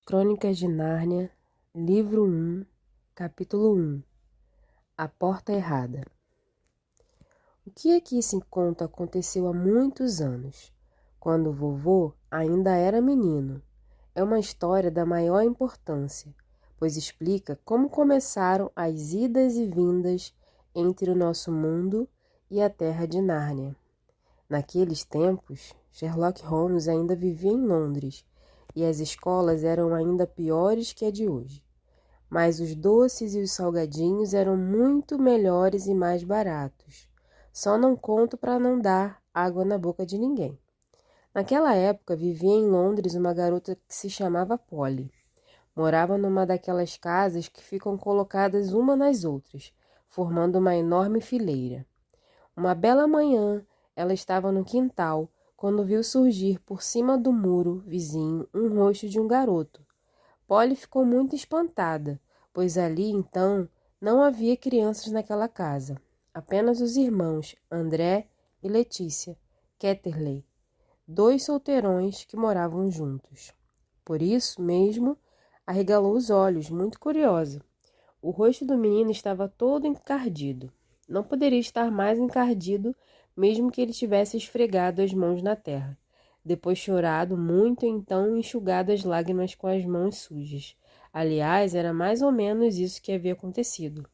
Crônicas de Nárnia, livro 1, capítulo 1. A porta errada. O que aqui se conta aconteceu há muitos anos, quando o vovô ainda era menino. É uma história da maior importância, pois explica como começaram as idas e vindas entre o nosso mundo e a terra de Nárnia. Naqueles tempos, Sherlock Holmes ainda vivia em Londres, e as escolas eram ainda piores que a de hoje. Mas os doces e os salgadinhos eram muito melhores e mais baratos. Só não conto para não dar água na boca de ninguém. Naquela época vivia em Londres uma garota que se chamava Polly. Morava numa daquelas casas que ficam colocadas uma nas outras, formando uma enorme fileira. Uma bela manhã, ela estava no quintal, quando viu surgir por cima do muro vizinho um rosto de um garoto. Polly ficou muito espantada, pois ali, então, não havia crianças naquela casa. Apenas os irmãos André e Letícia Ketterley, dois solteirões que moravam juntos. Por isso mesmo, arregalou os olhos, muito curiosa. O rosto do menino estava todo encardido. Não poderia estar mais encardido, mesmo que ele tivesse esfregado as mãos na terra. Depois chorado muito, então enxugado as lágrimas com as mãos sujas. Aliás, era mais ou menos isso que havia acontecido.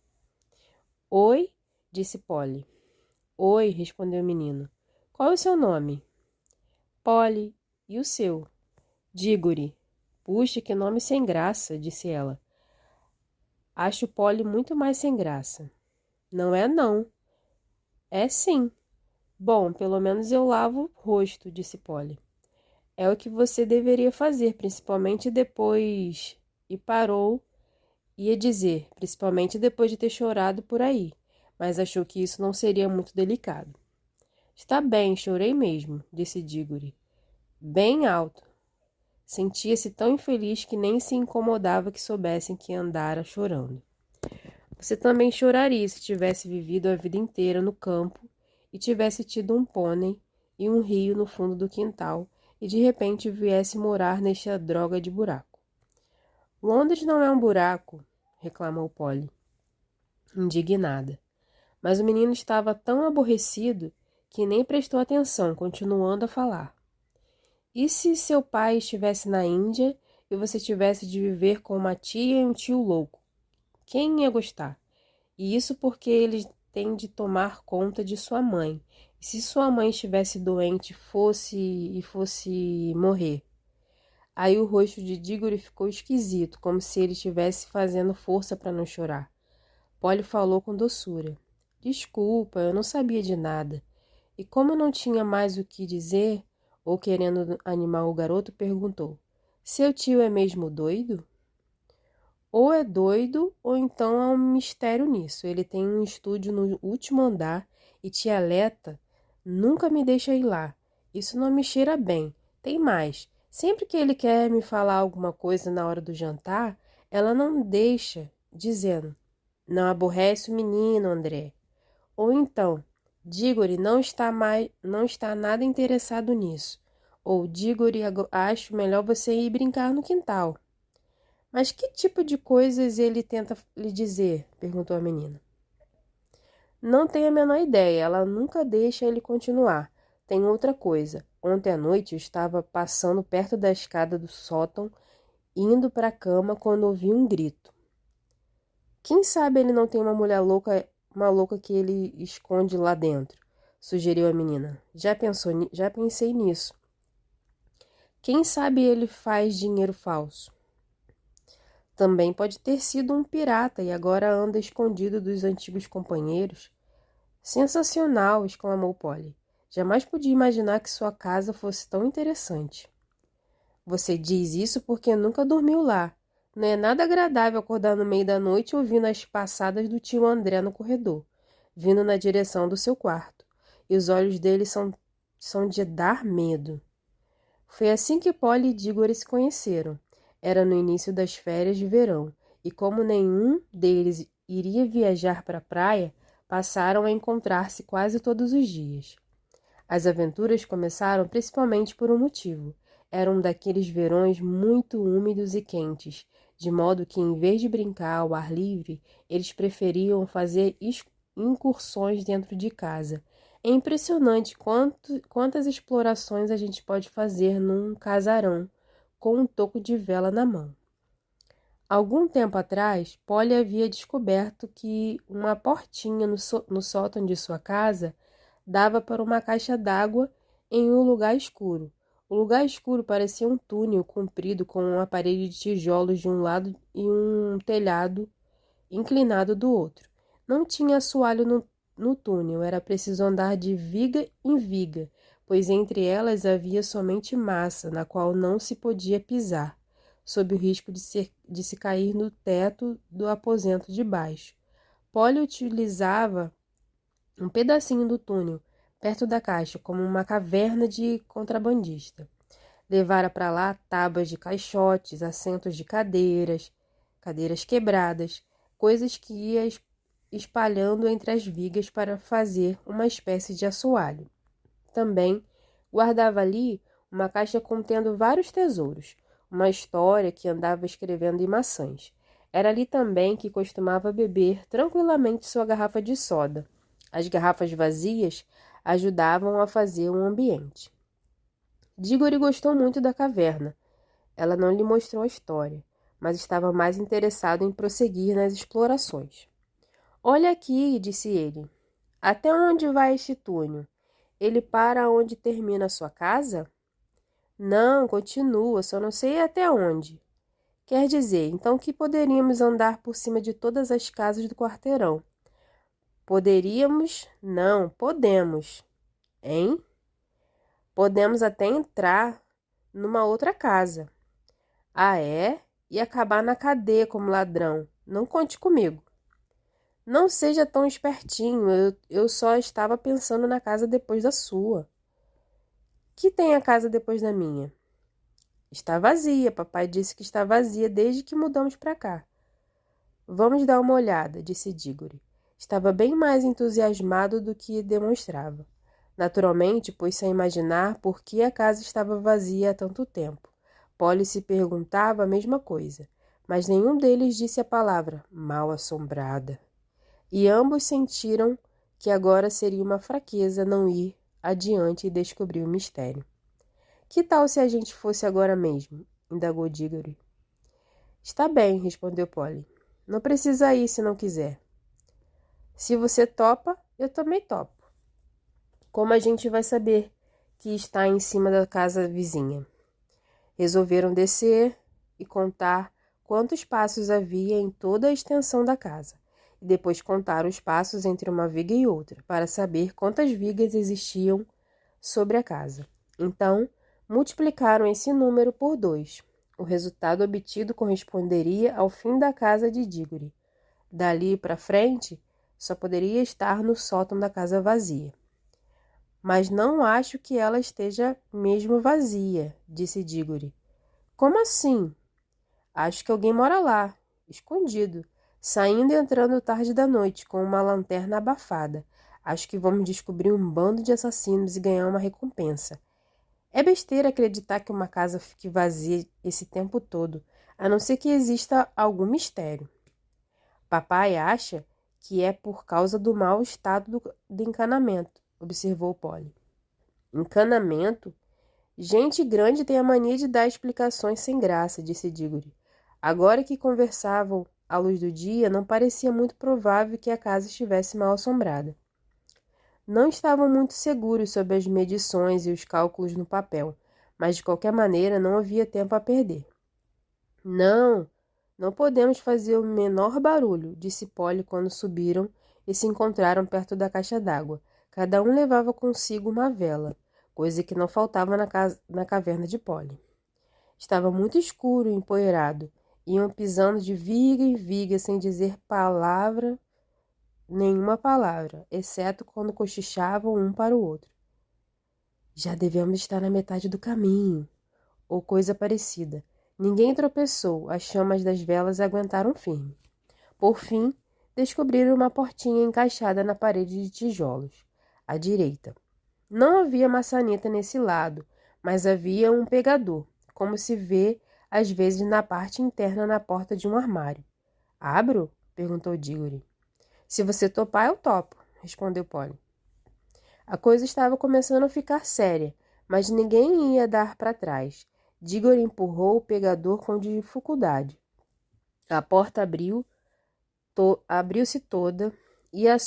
Oi, disse Polly. Oi, respondeu o menino. Qual é o seu nome? Polly. E o seu? Diggory. Puxa, que nome sem graça, disse ela. Acho Polly muito mais sem graça. Não é, não. É sim. Bom, pelo menos eu lavo o rosto, disse Polly. É o que você deveria fazer, principalmente depois... E parou, ia dizer, principalmente depois de ter chorado por aí, mas achou que isso não seria muito delicado. Está bem, chorei mesmo, disse Diggory. Bem alto. Sentia-se tão infeliz que nem se incomodava que soubessem que andara chorando. Você também choraria se tivesse vivido a vida inteira no campo e tivesse tido um pônei e um rio no fundo do quintal e de repente viesse morar nesta droga de buraco. Londres não é um buraco, reclamou Polly, indignada. Mas o menino estava tão aborrecido que nem prestou atenção, continuando a falar. E se seu pai estivesse na Índia e você tivesse de viver com uma tia e um tio louco? Quem ia gostar? E isso porque eles têm de tomar conta de sua mãe. E se sua mãe estivesse doente fosse morrer? Aí o rosto de Diggory ficou esquisito, como se ele estivesse fazendo força para não chorar. Polly falou com doçura. Desculpa, eu não sabia de nada. E como não tinha mais o que dizer, ou querendo animar o garoto, perguntou. Seu tio é mesmo doido? Ou é doido, ou então há um mistério nisso. Ele tem um estúdio no último andar e tia Leta nunca me deixa ir lá. Isso não me cheira bem. Tem mais. Sempre que ele quer me falar alguma coisa na hora do jantar, ela não deixa, dizendo, não aborrece o menino, André. Ou então, Diggory não está nada interessado nisso. Ou Diggory, acho melhor você ir brincar no quintal. Mas que tipo de coisas ele tenta lhe dizer? Perguntou a menina. Não tenho a menor ideia, ela nunca deixa ele continuar. Tem outra coisa. Ontem à noite eu estava passando perto da escada do sótão, indo para a cama quando ouvi um grito. Quem sabe ele não tem uma mulher louca, uma louca que ele esconde lá dentro, sugeriu a menina. Já pensei nisso. Quem sabe ele faz dinheiro falso? Também pode ter sido um pirata e agora anda escondido dos antigos companheiros. Sensacional! Exclamou Polly. Jamais podia imaginar que sua casa fosse tão interessante. Você diz isso porque nunca dormiu lá. Não é nada agradável acordar no meio da noite ouvindo as passadas do tio André no corredor, vindo na direção do seu quarto. E os olhos dele são de dar medo. Foi assim que Polly e Diggory se conheceram. Era no início das férias de verão, e como nenhum deles iria viajar para a praia, passaram a encontrar-se quase todos os dias. As aventuras começaram principalmente por um motivo. Era um daqueles verões muito úmidos e quentes, de modo que, em vez de brincar ao ar livre, eles preferiam fazer incursões dentro de casa. É impressionante quantas explorações a gente pode fazer num casarão, com um toco de vela na mão. Algum tempo atrás, Polly havia descoberto que uma portinha no sótão de sua casa dava para uma caixa d'água em um lugar escuro. O lugar escuro parecia um túnel comprido com uma parede de tijolos de um lado e um telhado inclinado do outro. Não tinha assoalho no túnel, era preciso andar de viga em viga, pois entre elas havia somente massa, na qual não se podia pisar, sob o risco de se cair no teto do aposento de baixo. Polly utilizava um pedacinho do túnel, perto da caixa, como uma caverna de contrabandista. Levara para lá tábuas de caixotes, assentos de cadeiras quebradas, coisas que ia espalhando entre as vigas para fazer uma espécie de assoalho. Também guardava ali uma caixa contendo vários tesouros, uma história que andava escrevendo em maçãs. Era ali também que costumava beber tranquilamente sua garrafa de soda. As garrafas vazias ajudavam a fazer um ambiente. Diggory gostou muito da caverna. Ela não lhe mostrou a história, mas estava mais interessado em prosseguir nas explorações. Olha aqui, disse ele. Até onde vai este túnel? Ele para onde termina a sua casa? Não, continua, só não sei até onde. Quer dizer, então que poderíamos andar por cima de todas as casas do quarteirão. Poderíamos? Não, podemos. Hein? Podemos até entrar numa outra casa. Ah, é? E acabar na cadeia como ladrão. Não conte comigo. Não seja tão espertinho, eu só estava pensando na casa depois da sua. Que tem a casa depois da minha? Está vazia, papai disse que está vazia desde que mudamos para cá. Vamos dar uma olhada, disse Diggory. Estava bem mais entusiasmado do que demonstrava. Naturalmente, pôs-se a imaginar por que a casa estava vazia há tanto tempo. Polly se perguntava a mesma coisa, mas nenhum deles disse a palavra mal-assombrada. E ambos sentiram que agora seria uma fraqueza não ir adiante e descobrir o mistério. Que tal se a gente fosse agora mesmo? Indagou Diggory. Está bem, respondeu Polly. Não precisa ir se não quiser. Se você topa, eu também topo. Como a gente vai saber que está em cima da casa vizinha? Resolveram descer e contar quantos passos havia em toda a extensão da casa, e depois contar os passos entre uma viga e outra, para saber quantas vigas existiam sobre a casa. Então, multiplicaram esse número por 2. O resultado obtido corresponderia ao fim da casa de Diggory. Dali para frente, só poderia estar no sótão da casa vazia. Mas não acho que ela esteja mesmo vazia, disse Diggory. Como assim? Acho que alguém mora lá, escondido, saindo e entrando tarde da noite, com uma lanterna abafada. Acho que vamos descobrir um bando de assassinos e ganhar uma recompensa. É besteira acreditar que uma casa fique vazia esse tempo todo, a não ser que exista algum mistério. Papai acha que é por causa do mau estado do encanamento, observou Polly. Encanamento? Gente grande tem a mania de dar explicações sem graça, disse Diggory. Agora que conversavam à luz do dia, não parecia muito provável que a casa estivesse mal assombrada. Não estavam muito seguros sobre as medições e os cálculos no papel, mas de qualquer maneira não havia tempo a perder. Não podemos fazer o menor barulho, disse Polly quando subiram e se encontraram perto da caixa d'água. Cada um levava consigo uma vela, coisa que não faltava na caverna de Polly. Estava muito escuro e empoeirado. Iam pisando de viga em viga sem dizer nenhuma palavra, exceto quando cochichavam um para o outro. Já devemos estar na metade do caminho, ou coisa parecida. Ninguém tropeçou, as chamas das velas aguentaram firme. Por fim, descobriram uma portinha encaixada na parede de tijolos, à direita. Não havia maçaneta nesse lado, mas havia um pegador, como se vê às vezes na parte interna na porta de um armário. Abro? Perguntou Diggory. Se você topar, eu topo, respondeu Polly. A coisa estava começando a ficar séria, mas ninguém ia dar para trás. Diggory empurrou o pegador com dificuldade. A porta abriu-se toda e a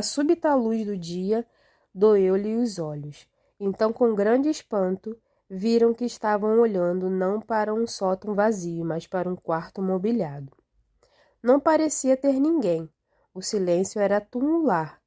súbita luz do dia doeu-lhe os olhos. Então, com grande espanto, viram que estavam olhando não para um sótão vazio, mas para um quarto mobiliado. Não parecia ter ninguém. O silêncio era tumular.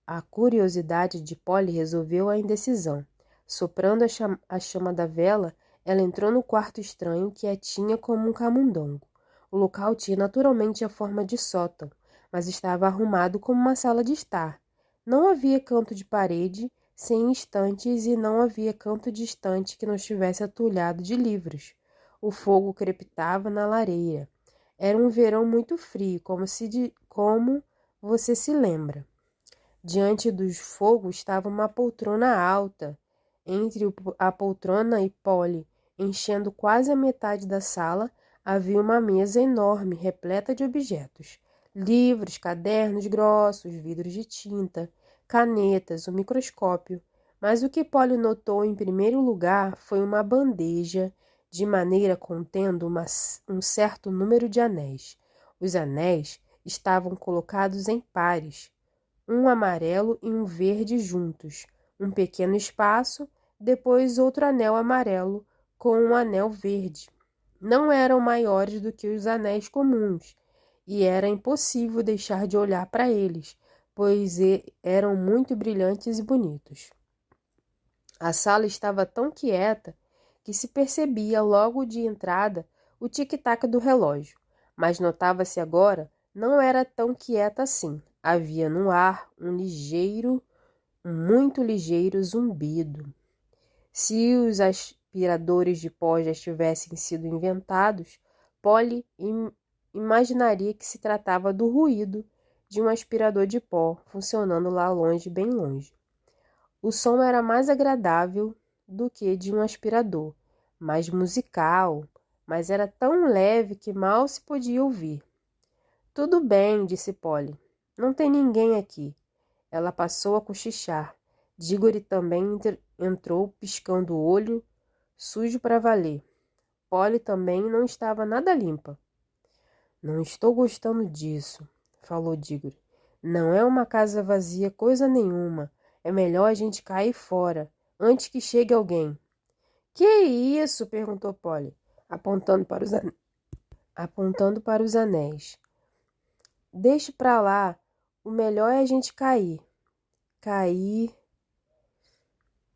A curiosidade de Polly resolveu a indecisão. Soprando a chama da vela, ela entrou no quarto estranho, quietinha como um camundongo. O local tinha naturalmente a forma de sótão, mas estava arrumado como uma sala de estar. Não havia canto de parede sem estantes e não havia canto de estante que não estivesse atulhado de livros. O fogo crepitava na lareira. Era um verão muito frio, como você se lembra. Diante do fogo estava uma poltrona alta. Entre a poltrona e Polly, enchendo quase a metade da sala, havia uma mesa enorme, repleta de objetos. Livros, cadernos grossos, vidros de tinta, canetas, um microscópio. Mas o que Polly notou em primeiro lugar foi uma bandeja de madeira contendo um certo número de anéis. Os anéis estavam colocados em pares, um amarelo e um verde juntos, um pequeno espaço, depois outro anel amarelo com um anel verde. Não eram maiores do que os anéis comuns, e era impossível deixar de olhar para eles, pois eram muito brilhantes e bonitos. A sala estava tão quieta que se percebia logo de entrada o tic-tac do relógio, mas notava-se agora não era tão quieta assim. Havia no ar um muito ligeiro zumbido. Se os aspiradores de pó já tivessem sido inventados, Polly imaginaria que se tratava do ruído de um aspirador de pó funcionando lá longe, bem longe. O som era mais agradável do que de um aspirador, mais musical, mas era tão leve que mal se podia ouvir. Tudo bem, disse Polly. Não tem ninguém aqui. Ela passou a cochichar. Diggory também entrou, piscando o olho, sujo para valer. Polly também não estava nada limpa. Não estou gostando disso, falou Diggory. Não é uma casa vazia coisa nenhuma. É melhor a gente cair fora, antes que chegue alguém. Que isso? Perguntou Polly, apontando para os anéis. Deixe para lá. O melhor é a gente cair. Cair.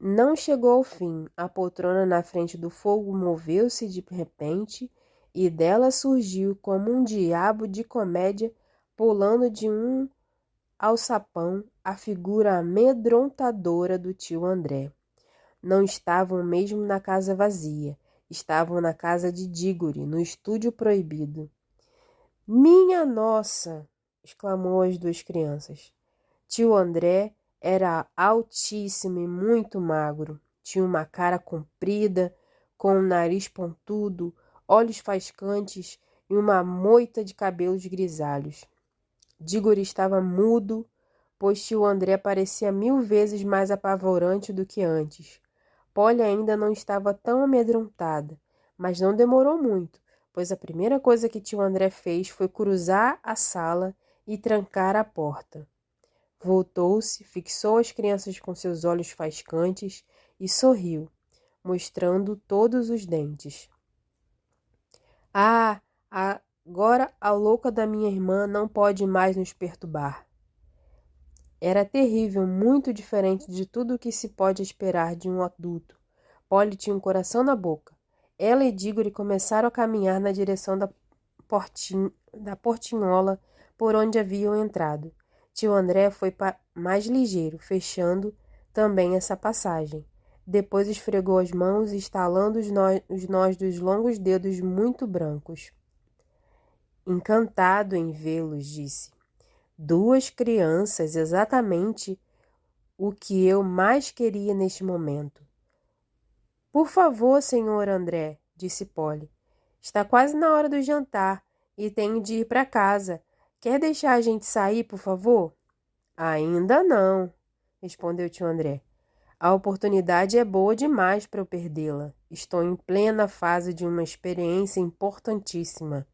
Não chegou ao fim. A poltrona na frente do fogo moveu-se de repente e dela surgiu como um diabo de comédia pulando de um alçapão a figura amedrontadora do tio André. Não estavam mesmo na casa vazia. Estavam na casa de Diggory, no estúdio proibido. Minha nossa! Exclamou as duas crianças. Tio André era altíssimo e muito magro. Tinha uma cara comprida, com um nariz pontudo, olhos faiscantes e uma moita de cabelos grisalhos. Diggory estava mudo, pois tio André parecia 1000 vezes mais apavorante do que antes. Polly ainda não estava tão amedrontada, mas não demorou muito, pois a primeira coisa que tio André fez foi cruzar a sala e trancar a porta. Voltou-se, fixou as crianças com seus olhos faiscantes e sorriu, mostrando todos os dentes. Ah, agora a louca da minha irmã não pode mais nos perturbar. Era terrível, muito diferente de tudo o que se pode esperar de um adulto. Polly tinha um coração na boca. Ela e Diggory começaram a caminhar na direção da portinhola por onde haviam entrado. Tio André foi mais ligeiro, fechando também essa passagem. Depois esfregou as mãos, estalando os nós dos longos dedos muito brancos. Encantado em vê-los, disse. 2 crianças, exatamente o que eu mais queria neste momento. Por favor, senhor André, disse Polly. Está quase na hora do jantar e tenho de ir para casa. Quer deixar a gente sair, por favor? Ainda não, respondeu tio André. A oportunidade é boa demais para eu perdê-la. Estou em plena fase de uma experiência importantíssima.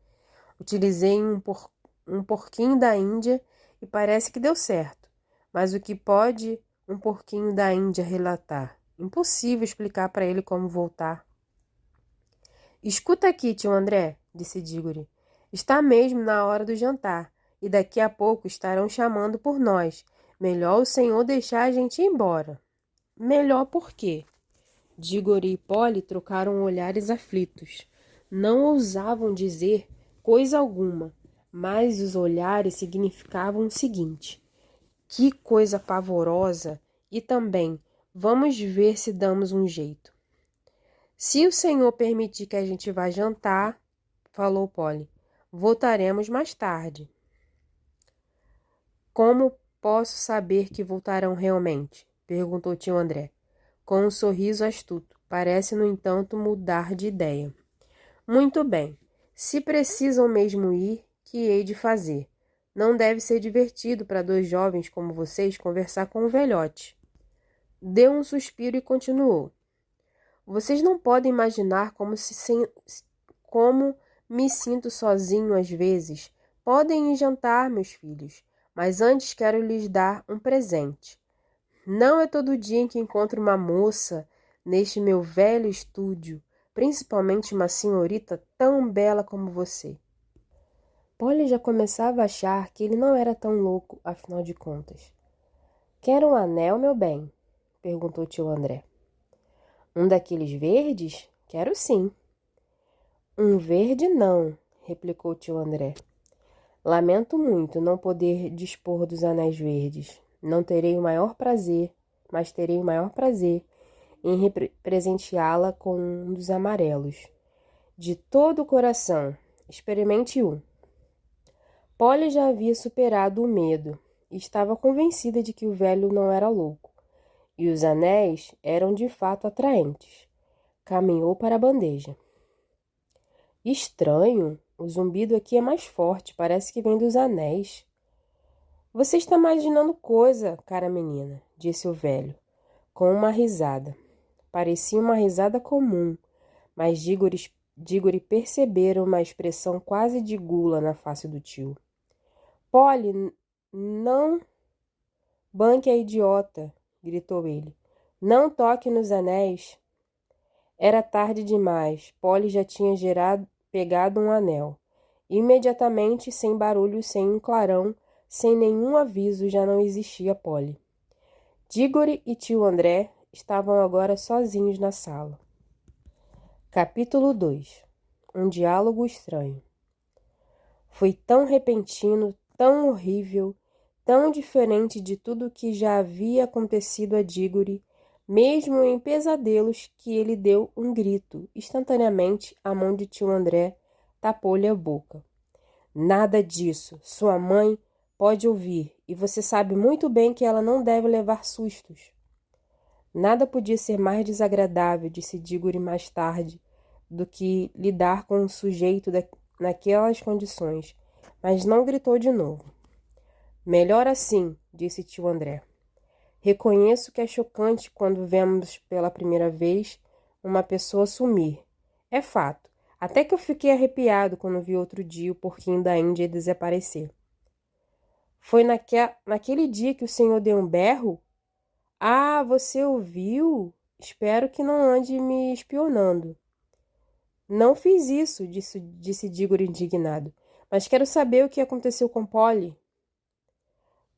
Utilizei um porquinho da Índia e parece que deu certo. Mas o que pode um porquinho da Índia relatar? Impossível explicar para ele como voltar. Escuta aqui, tio André, disse Diggory. Está mesmo na hora do jantar e daqui a pouco estarão chamando por nós. Melhor o senhor deixar a gente ir embora. Melhor por quê? Diggory e Polly trocaram olhares aflitos. Não ousavam dizer coisa alguma, mas os olhares significavam o seguinte: que coisa pavorosa! E também, vamos ver se damos um jeito. Se o senhor permitir que a gente vá jantar, falou Polly, voltaremos mais tarde. Como posso saber que voltarão realmente? Perguntou tio André, com um sorriso astuto. Parece, no entanto, mudar de ideia. Muito bem. Se precisam mesmo ir, que hei de fazer? Não deve ser divertido para dois jovens como vocês conversar com um velhote. Deu um suspiro e continuou. Vocês não podem imaginar como me sinto sozinho às vezes. Podem ir jantar, meus filhos, mas antes quero lhes dar um presente. Não é todo dia em que encontro uma moça neste meu velho estúdio, principalmente uma senhorita tão bela como você. Polly já começava a achar que ele não era tão louco, afinal de contas. Quer um anel, meu bem? Perguntou tio André. Um daqueles verdes? Quero sim. Um verde não, replicou tio André. Lamento muito não poder dispor dos anéis verdes. Não terei o maior prazer, mas terei o maior prazer em presenteá-la com um dos amarelos. De todo o coração, experimente um. Polly já havia superado o medo e estava convencida de que o velho não era louco. E os anéis eram de fato atraentes. Caminhou para a bandeja. Estranho, o zumbido aqui é mais forte, parece que vem dos anéis. Você está imaginando coisa, cara menina, disse o velho, com uma risada. Parecia uma risada comum, mas Diggory perceberam uma expressão quase de gula na face do tio. Polly, não banque a idiota, gritou ele. Não toque nos anéis. Era tarde demais. Polly já tinha pegado um anel. Imediatamente, sem barulho, sem um clarão, sem nenhum aviso, já não existia Polly. Diggory e tio André estavam agora sozinhos na sala. Capítulo 2. Um diálogo estranho. Foi tão repentino, tão horrível, tão diferente de tudo o que já havia acontecido a Diggory, mesmo em pesadelos, que ele deu um grito. Instantaneamente, a mão de tio André tapou-lhe a boca. Nada disso. Sua mãe pode ouvir, e você sabe muito bem que ela não deve levar sustos. Nada podia ser mais desagradável, disse Diggory mais tarde, do que lidar com um sujeito naquelas condições, mas não gritou de novo. Melhor assim, disse tio André. Reconheço que é chocante quando vemos pela primeira vez uma pessoa sumir. É fato. Até que eu fiquei arrepiado quando vi outro dia o porquinho da Índia desaparecer. Foi naquele dia que o senhor deu um berro? Ah, você ouviu? Espero que não ande me espionando. Não fiz isso, disse Diggory indignado. Mas quero saber o que aconteceu com Polly.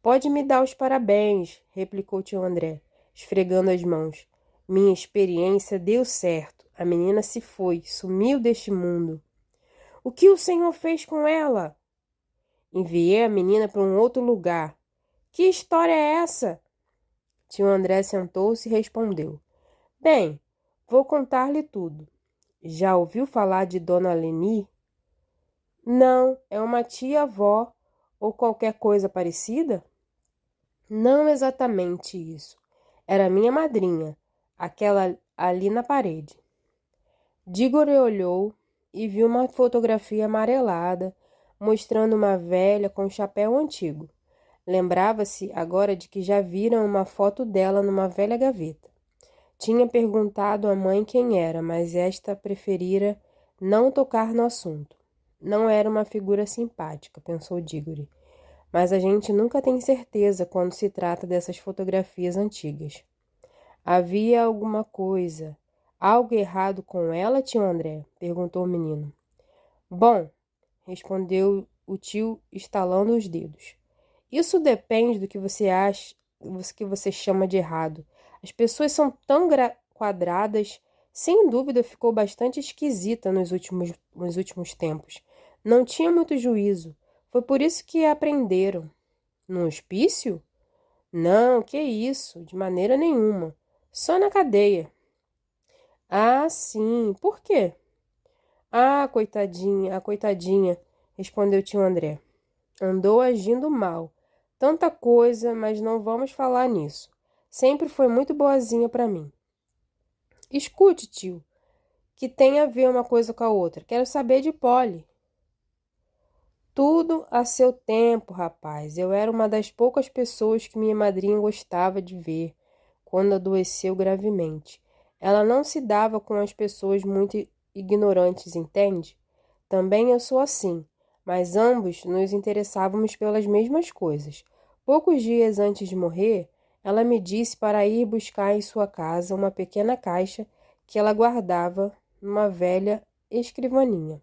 Pode me dar os parabéns, replicou tio André, esfregando as mãos. Minha experiência deu certo. A menina se foi, sumiu deste mundo. O que o senhor fez com ela? Enviei a menina para um outro lugar. Que história é essa? Tio André sentou-se e respondeu. Bem, vou contar-lhe tudo. Já ouviu falar de Dona Leni? Não, é uma tia-avó ou qualquer coisa parecida? Não exatamente isso. Era minha madrinha, aquela ali na parede. Diggory olhou e viu uma fotografia amarelada, mostrando uma velha com um chapéu antigo. Lembrava-se agora de que já viram uma foto dela numa velha gaveta. Tinha perguntado à mãe quem era, mas esta preferira não tocar no assunto. Não era uma figura simpática, pensou Diggory, mas a gente nunca tem certeza quando se trata dessas fotografias antigas. Havia alguma coisa, algo errado com ela, tio André? Perguntou o menino. Bom, respondeu o tio, estalando os dedos. Isso depende do que você acha, do que você chama de errado. As pessoas são tão quadradas, sem dúvida ficou bastante esquisita nos últimos tempos. Não tinha muito juízo. Foi por isso que a prenderam. Num hospício? Não, que isso, de maneira nenhuma. Só na cadeia. Ah, sim. Por quê? Ah, coitadinha, respondeu tio André. Andou agindo mal. Tanta coisa, mas não vamos falar nisso. Sempre foi muito boazinha para mim. Escute, tio, que tem a ver uma coisa com a outra. Quero saber de Polly. Tudo a seu tempo, rapaz. Eu era uma das poucas pessoas que minha madrinha gostava de ver quando adoeceu gravemente. Ela não se dava com as pessoas muito ignorantes, entende? Também eu sou assim, mas ambos nos interessávamos pelas mesmas coisas. Poucos dias antes de morrer, ela me disse para ir buscar em sua casa uma pequena caixa que ela guardava numa velha escrivaninha.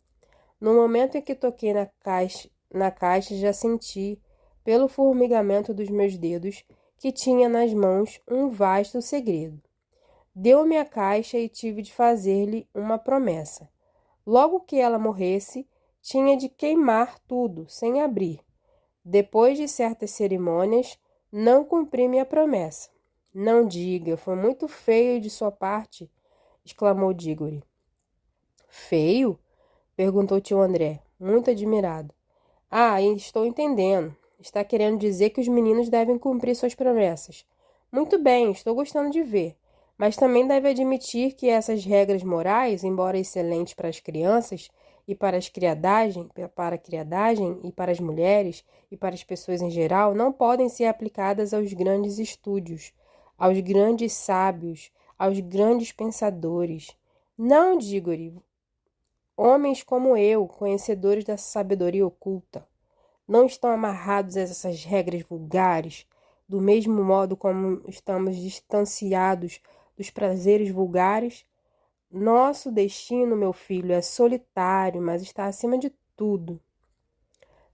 No momento em que toquei na caixa já senti, pelo formigamento dos meus dedos, que tinha nas mãos um vasto segredo. Deu-me a caixa e tive de fazer-lhe uma promessa. Logo que ela morresse, tinha de queimar tudo, sem abrir. Depois de certas cerimônias, não cumpri minha promessa. Não diga, foi muito feio de sua parte, exclamou Diggory. Feio? Perguntou tio André, muito admirado. Ah, estou entendendo. Está querendo dizer que os meninos devem cumprir suas promessas. Muito bem, estou gostando de ver. Mas também deve admitir que essas regras morais, embora excelentes para as crianças e para a criadagem e para as mulheres e para as pessoas em geral, não podem ser aplicadas aos grandes estúdios, aos grandes sábios, aos grandes pensadores. Não, Diggory, homens como eu, conhecedores da sabedoria oculta, não estão amarrados a essas regras vulgares, do mesmo modo como estamos distanciados dos prazeres vulgares. Nosso destino, meu filho, é solitário, mas está acima de tudo.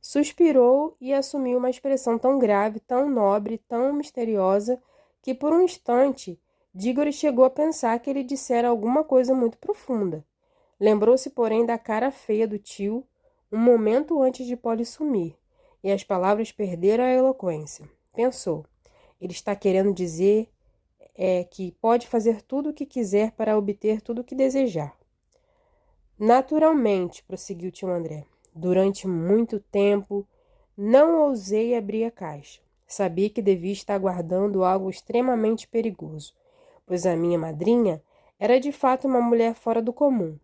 Suspirou e assumiu uma expressão tão grave, tão nobre, tão misteriosa, que por um instante Diggory chegou a pensar que ele dissera alguma coisa muito profunda. Lembrou-se, porém, da cara feia do tio um momento antes de Polly sumir, e as palavras perderam a eloquência. Pensou, ele está querendo dizer que pode fazer tudo o que quiser para obter tudo o que desejar. Naturalmente, prosseguiu tio André, durante muito tempo não ousei abrir a caixa. Sabia que devia estar guardando algo extremamente perigoso, pois a minha madrinha era de fato uma mulher fora do comum.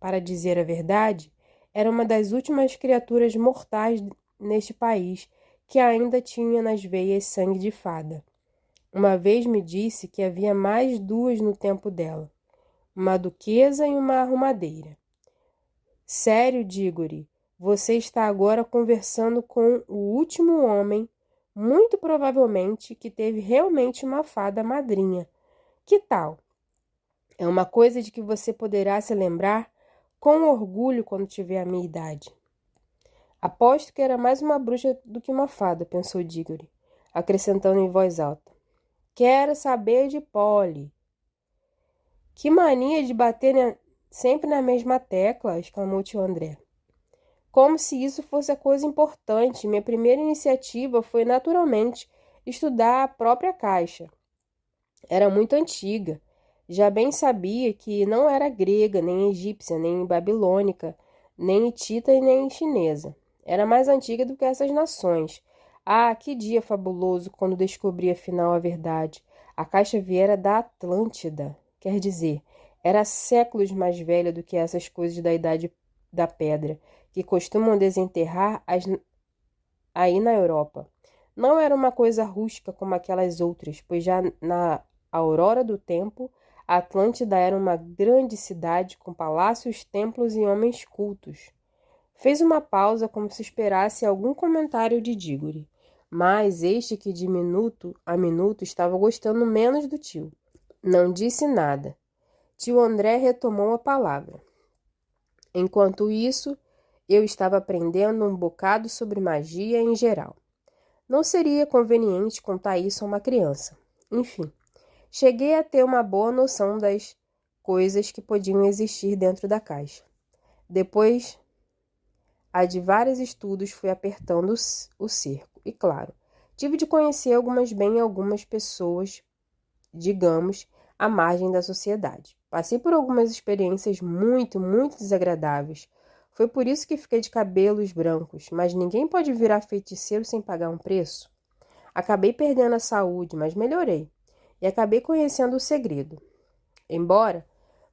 Para dizer a verdade, era uma das últimas criaturas mortais neste país que ainda tinha nas veias sangue de fada. Uma vez me disse que havia mais duas no tempo dela, uma duquesa e uma arrumadeira. Sério, Diggory, você está agora conversando com o último homem, muito provavelmente, que teve realmente uma fada madrinha. Que tal? É uma coisa de que você poderá se lembrar com orgulho quando tiver a minha idade. Aposto que era mais uma bruxa do que uma fada, pensou Diggory, acrescentando em voz alta. Quero saber de Polly. Que mania de bater sempre na mesma tecla, exclamou tio André. Como se isso fosse a coisa importante. Minha primeira iniciativa foi, naturalmente, estudar a própria caixa. Era muito antiga. Já bem sabia que não era grega, nem egípcia, nem babilônica, nem hitita e nem chinesa. Era mais antiga do que essas nações. Ah, que dia fabuloso quando descobri afinal a verdade. A caixa viera da Atlântida, quer dizer, era séculos mais velha do que essas coisas da idade da pedra, que costumam desenterrar aí na Europa. Não era uma coisa rústica como aquelas outras, pois já na aurora do tempo, a Atlântida era uma grande cidade com palácios, templos e homens cultos. Fez uma pausa como se esperasse algum comentário de Dígore, mas este que de minuto a minuto estava gostando menos do tio. Não disse nada. Tio André retomou a palavra. Enquanto isso, eu estava aprendendo um bocado sobre magia em geral. Não seria conveniente contar isso a uma criança. Enfim, cheguei a ter uma boa noção das coisas que podiam existir dentro da caixa. Depois de vários estudos, fui apertando o cerco. E, claro, tive de conhecer algumas pessoas, digamos, à margem da sociedade. Passei por algumas experiências muito desagradáveis. Foi por isso que fiquei de cabelos brancos, mas ninguém pode virar feiticeiro sem pagar um preço. Acabei perdendo a saúde, mas melhorei. E acabei conhecendo o segredo. Embora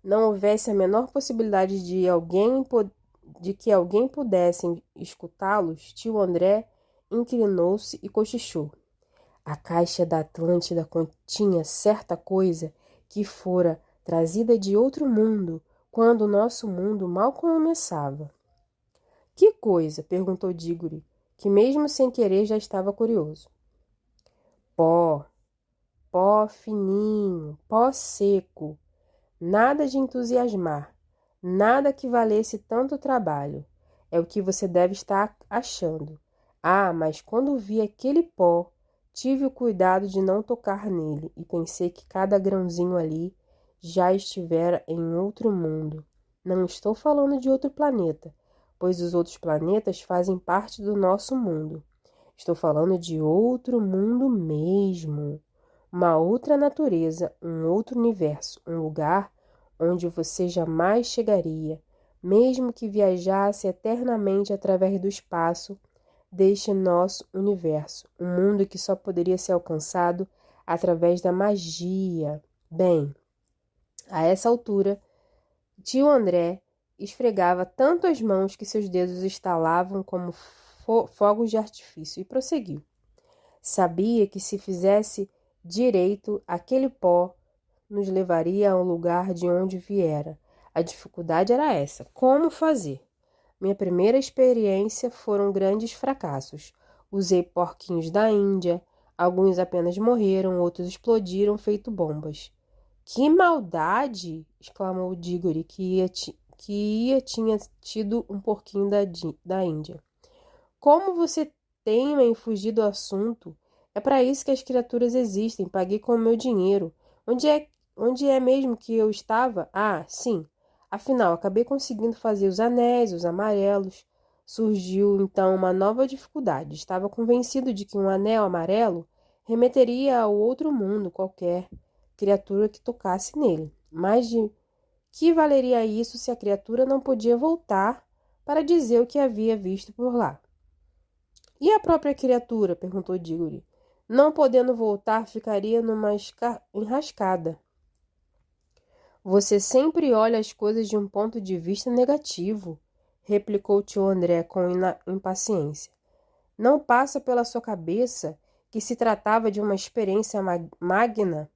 não houvesse a menor possibilidade de que alguém pudesse escutá-los, tio André inclinou-se e cochichou. A caixa da Atlântida continha certa coisa que fora trazida de outro mundo, quando o nosso mundo mal começava. Que coisa? Perguntou Dígore, que mesmo sem querer já estava curioso. Pó fininho, pó seco, nada de entusiasmar, nada que valesse tanto trabalho. É o que você deve estar achando. Ah, mas quando vi aquele pó, tive o cuidado de não tocar nele e pensei que cada grãozinho ali já estivera em outro mundo. Não estou falando de outro planeta, pois os outros planetas fazem parte do nosso mundo. Estou falando de outro mundo mesmo. Uma outra natureza, um outro universo, um lugar onde você jamais chegaria, mesmo que viajasse eternamente através do espaço deste nosso universo, um mundo que só poderia ser alcançado através da magia. Bem, a essa altura, tio André esfregava tanto as mãos que seus dedos estalavam como fogos de artifício e prosseguiu. Sabia que se fizesse direito, aquele pó nos levaria ao lugar de onde viera. A dificuldade era essa: como fazer? Minha primeira experiência foram grandes fracassos. Usei porquinhos da Índia, alguns apenas morreram, outros explodiram feito bombas. Que maldade! Exclamou Dígore, que tinha tido um porquinho da Índia. Como você teima em fugir do assunto? É para isso que as criaturas existem. Paguei com o meu dinheiro. Onde é mesmo que eu estava? Ah, sim. Afinal, acabei conseguindo fazer os anéis, os amarelos. Surgiu, então, uma nova dificuldade. Estava convencido de que um anel amarelo remeteria ao outro mundo qualquer criatura que tocasse nele. Mas de que valeria isso se a criatura não podia voltar para dizer o que havia visto por lá? E a própria criatura? Perguntou Dígore. Não podendo voltar, ficaria numa enrascada. Você sempre olha as coisas de um ponto de vista negativo, replicou tio André com impaciência. Não passa pela sua cabeça que se tratava de uma experiência magna?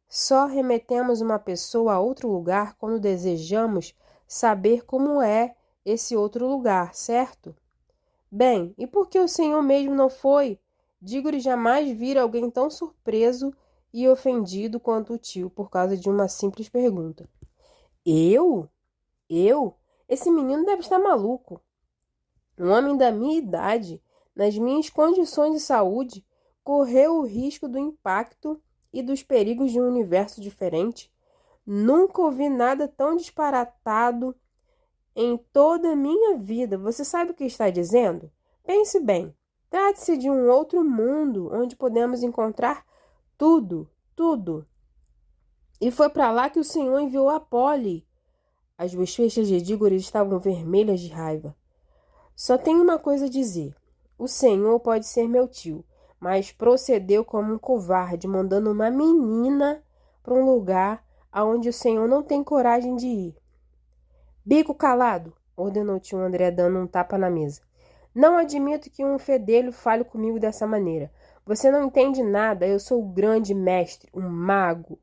Só remetemos uma pessoa a outro lugar quando desejamos saber como é esse outro lugar, certo? Bem, e por que o senhor mesmo não foi? Dígore jamais vira alguém tão surpreso e ofendido quanto o tio por causa de uma simples pergunta. Eu? Eu? Esse menino deve estar maluco. Um homem da minha idade, nas minhas condições de saúde, correu o risco do impacto e dos perigos de um universo diferente. Nunca ouvi nada tão disparatado em toda a minha vida. Você sabe o que está dizendo? Pense bem. Trata-se de um outro mundo onde podemos encontrar tudo. E foi para lá que o senhor enviou a Polly. As bochechas de Dígore estavam vermelhas de raiva. Só tenho uma coisa a dizer. O senhor pode ser meu tio, mas procedeu como um covarde, mandando uma menina para um lugar aonde o Senhor não tem coragem de ir. Bico calado, ordenou tio André, dando um tapa na mesa. Não admito que um fedelho fale comigo dessa maneira. Você não entende nada, eu sou o grande mestre, um mago,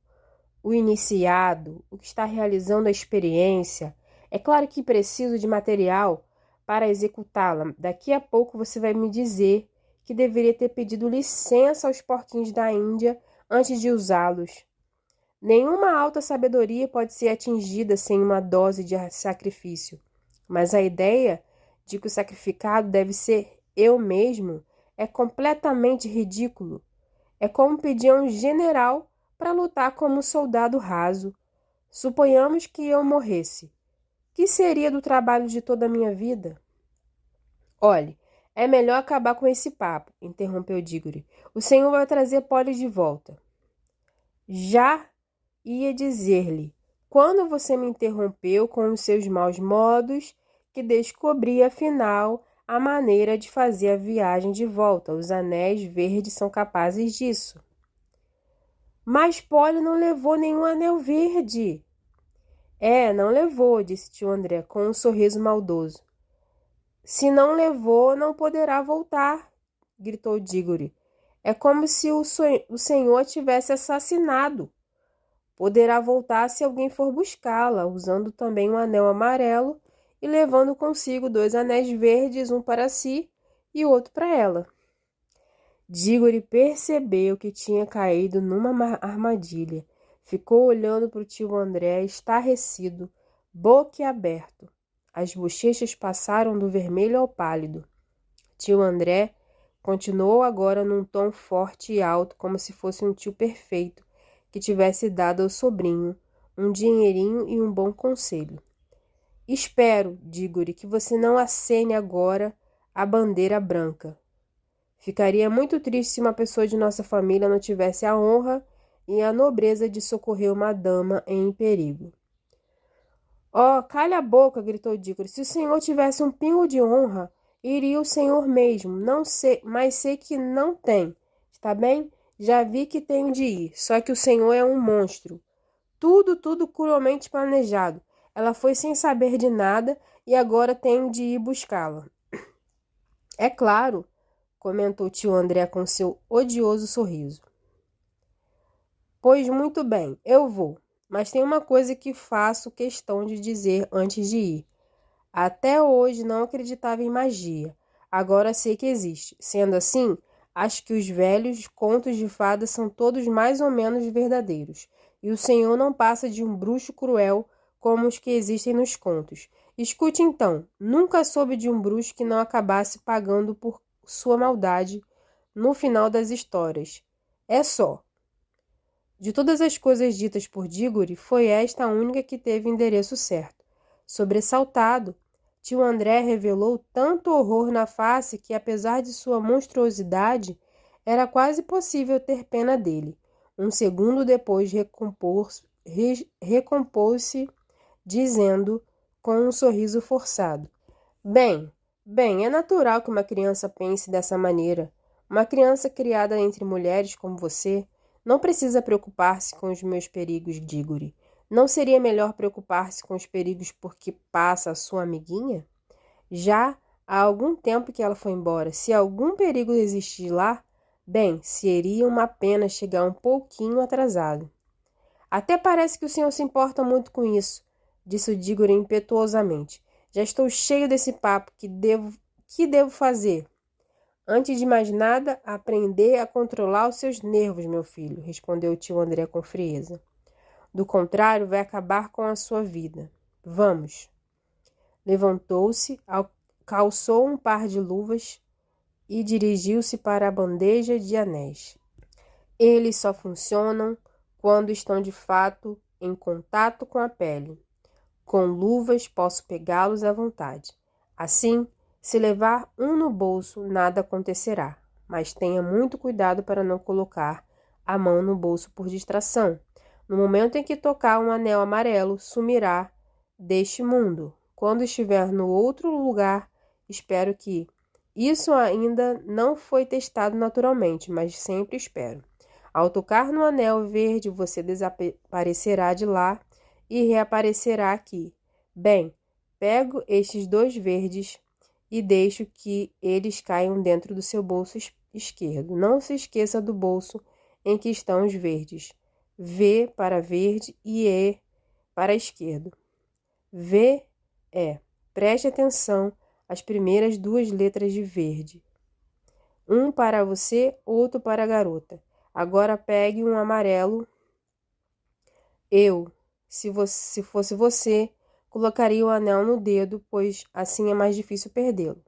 o iniciado, o que está realizando a experiência. É claro que preciso de material para executá-la. Daqui a pouco você vai me dizer que deveria ter pedido licença aos porquinhos da Índia antes de usá-los. Nenhuma alta sabedoria pode ser atingida sem uma dose de sacrifício, mas a ideia de que o sacrificado deve ser eu mesmo é completamente ridículo. É como pedir a um general para lutar como um soldado raso. Suponhamos que eu morresse. Que seria do trabalho de toda a minha vida? Olhe, é melhor acabar com esse papo, interrompeu Diggory. O senhor vai trazer Polly de volta. Já ia dizer-lhe, quando você me interrompeu com os seus maus modos, que descobri, afinal, a maneira de fazer a viagem de volta. Os anéis verdes são capazes disso. Mas Polly não levou nenhum anel verde. Não levou, disse tio André, com um sorriso maldoso. Se não levou, não poderá voltar, gritou Diggory. É como se o senhor tivesse assassinado. Poderá voltar se alguém for buscá-la, usando também um anel amarelo e levando consigo 2 anéis verdes, um para si e outro para ela. Diggory percebeu que tinha caído numa armadilha. Ficou olhando para o tio André, estarrecido, boquiaberto. As bochechas passaram do vermelho ao pálido. Tio André continuou agora num tom forte e alto, como se fosse um tio perfeito, que tivesse dado ao sobrinho um dinheirinho e um bom conselho. Espero, Diggory, que você não acene agora a bandeira branca. Ficaria muito triste se uma pessoa de nossa família não tivesse a honra e a nobreza de socorrer uma dama em perigo. Oh, calha a boca, gritou Diggory. Se o senhor tivesse um pingo de honra, iria o senhor mesmo. Não sei, mas sei que não tem. Está bem? Já vi que tenho de ir, só que o senhor é um monstro. Tudo cruelmente planejado. Ela foi sem saber de nada e agora tenho de ir buscá-la. É claro, comentou tio André com seu odioso sorriso. Pois muito bem, eu vou, mas tem uma coisa que faço questão de dizer antes de ir. Até hoje não acreditava em magia, agora sei que existe. Sendo assim, acho que os velhos contos de fadas são todos mais ou menos verdadeiros, e o senhor não passa de um bruxo cruel como os que existem nos contos. Escute então, nunca soube de um bruxo que não acabasse pagando por sua maldade no final das histórias. É só. De todas as coisas ditas por Diggory, foi esta a única que teve endereço certo. Sobressaltado, tio André revelou tanto horror na face que, apesar de sua monstruosidade, era quase possível ter pena dele. Um segundo depois recompôs-se, dizendo com um sorriso forçado: Bem, é natural que uma criança pense dessa maneira. Uma criança criada entre mulheres como você não precisa preocupar-se com os meus perigos, Diggory. Não seria melhor preocupar-se com os perigos porque passa a sua amiguinha? Já há algum tempo que ela foi embora. Se algum perigo existir lá, bem, seria uma pena chegar um pouquinho atrasado. Até parece que o senhor se importa muito com isso, disse o Diggory impetuosamente. Já estou cheio desse papo. Que devo fazer? Antes de mais nada, aprender a controlar os seus nervos, meu filho, respondeu o tio André com frieza. Do contrário, vai acabar com a sua vida. Vamos. Levantou-se, calçou um par de luvas e dirigiu-se para a bandeja de anéis. Eles só funcionam quando estão de fato em contato com a pele. Com luvas posso pegá-los à vontade. Assim, se levar um no bolso, nada acontecerá. Mas tenha muito cuidado para não colocar a mão no bolso por distração. No momento em que tocar um anel amarelo, sumirá deste mundo. Quando estiver no outro lugar, espero que Isso ainda não foi testado naturalmente, mas sempre espero. Ao tocar no anel verde, você desaparecerá de lá e reaparecerá aqui. Bem, pego estes 2 verdes e deixo que eles caiam dentro do seu bolso esquerdo. Não se esqueça do bolso em que estão os verdes. V para verde e E para esquerdo. V, E. Preste atenção às primeiras 2 letras de verde. Um para você, outro para a garota. Agora pegue um amarelo. Eu, se fosse você, colocaria o anel no dedo, pois assim é mais difícil perdê-lo.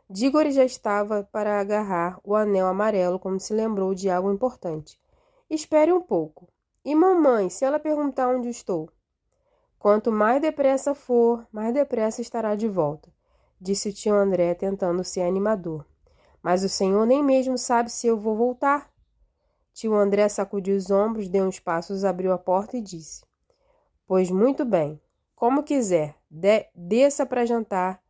Diggory já estava para agarrar o anel amarelo quando se lembrou de algo importante. Espere um pouco. E mamãe, se ela perguntar onde estou? Quanto mais depressa for, mais depressa estará de volta, disse o tio André, tentando ser animador. Mas o senhor nem mesmo sabe se eu vou voltar. Tio André sacudiu os ombros, deu uns passos, abriu a porta e disse: Pois muito bem, como quiser, desça para jantar,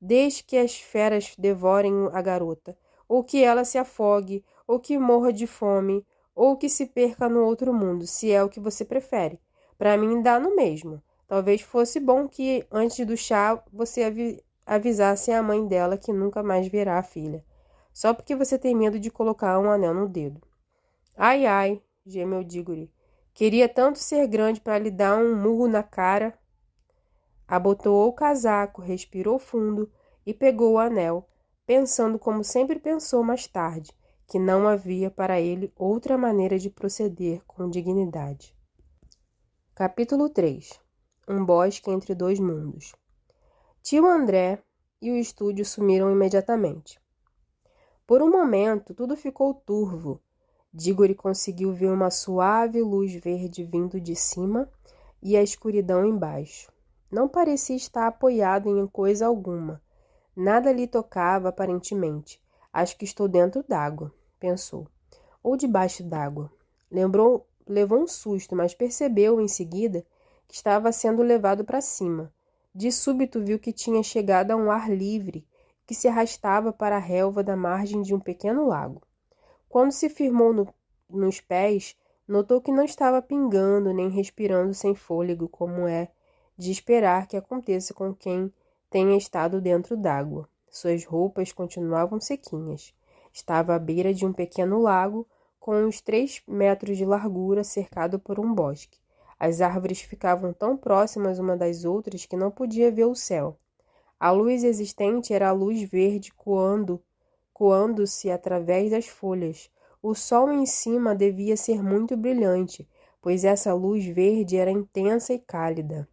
deixe que as feras devorem a garota, ou que ela se afogue, ou que morra de fome, ou que se perca no outro mundo, se é o que você prefere. Para mim dá no mesmo. Talvez fosse bom que, antes do chá, você avisasse a mãe dela que nunca mais verá a filha, só porque você tem medo de colocar um anel no dedo. Ai, ai, gemeu Diggory. Queria tanto ser grande para lhe dar um murro na cara. Abotoou o casaco, respirou fundo e pegou o anel, pensando como sempre pensou mais tarde, que não havia para ele outra maneira de proceder com dignidade. Capítulo 3. Um bosque entre 2 mundos. Tio André e o estúdio sumiram imediatamente. Por um momento, tudo ficou turvo. Diggory conseguiu ver uma suave luz verde vindo de cima e a escuridão embaixo. Não parecia estar apoiado em coisa alguma. Nada lhe tocava, aparentemente. Acho que estou dentro d'água, pensou. Ou debaixo d'água. Levou um susto, mas percebeu, em seguida, que estava sendo levado para cima. De súbito viu que tinha chegado a um ar livre, que se arrastava para a relva da margem de um pequeno lago. Quando se firmou nos pés, notou que não estava pingando nem respirando sem fôlego, como é de esperar que aconteça com quem tenha estado dentro d'água. Suas roupas continuavam sequinhas. Estava à beira de um pequeno lago, com uns 3 metros de largura, cercado por um bosque. As árvores ficavam tão próximas uma das outras que não podia ver o céu. A luz existente era a luz verde coando-se através das folhas. O sol em cima devia ser muito brilhante, pois essa luz verde era intensa e cálida.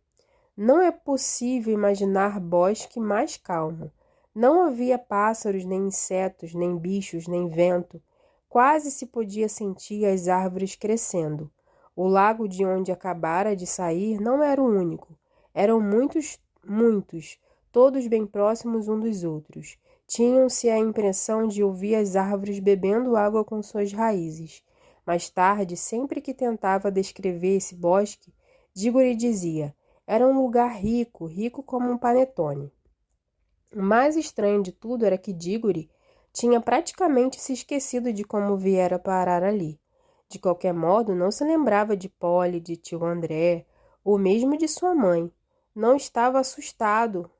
Não é possível imaginar bosque mais calmo. Não havia pássaros, nem insetos, nem bichos, nem vento. Quase se podia sentir as árvores crescendo. O lago de onde acabara de sair não era o único. Eram muitos, todos bem próximos uns dos outros. Tinham-se a impressão de ouvir as árvores bebendo água com suas raízes. Mais tarde, sempre que tentava descrever esse bosque, Diggory dizia: era um lugar rico, rico como um panetone. O mais estranho de tudo era que Diggory tinha praticamente se esquecido de como viera parar ali. De qualquer modo, não se lembrava de Polly, de tio André, ou mesmo de sua mãe. Não estava assustado,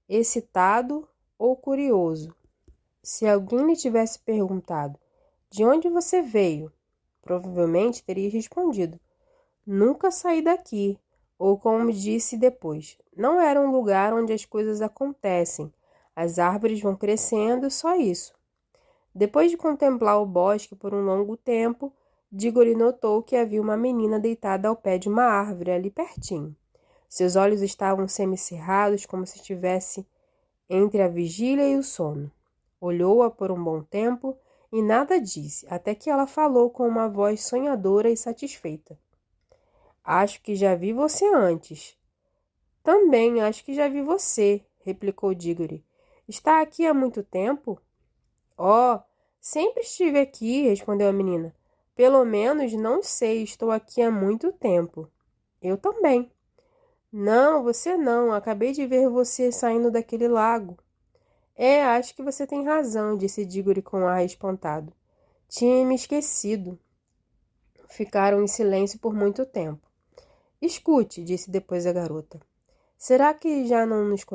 excitado ou curioso. Se alguém lhe tivesse perguntado: de onde você veio? Provavelmente teria respondido: nunca saí daqui. Ou como disse depois: não era um lugar onde as coisas acontecem. As árvores vão crescendo, só isso. Depois de contemplar o bosque por um longo tempo, Diggory notou que havia uma menina deitada ao pé de uma árvore ali pertinho. Seus olhos estavam semicerrados, como se estivesse entre a vigília e o sono. Olhou-a por um bom tempo e nada disse, até que ela falou com uma voz sonhadora e satisfeita. Acho que já vi você antes. Também acho que já vi você, replicou Diggory. Está aqui há muito tempo? Oh, sempre estive aqui, respondeu a menina. Pelo menos não sei, estou aqui há muito tempo. Eu também. Não, você não. Acabei de ver você saindo daquele lago. Acho que você tem razão, disse Diggory com ar espantado. Tinha me esquecido. Ficaram em silêncio por muito tempo. Escute, disse depois a garota. Será que já não nos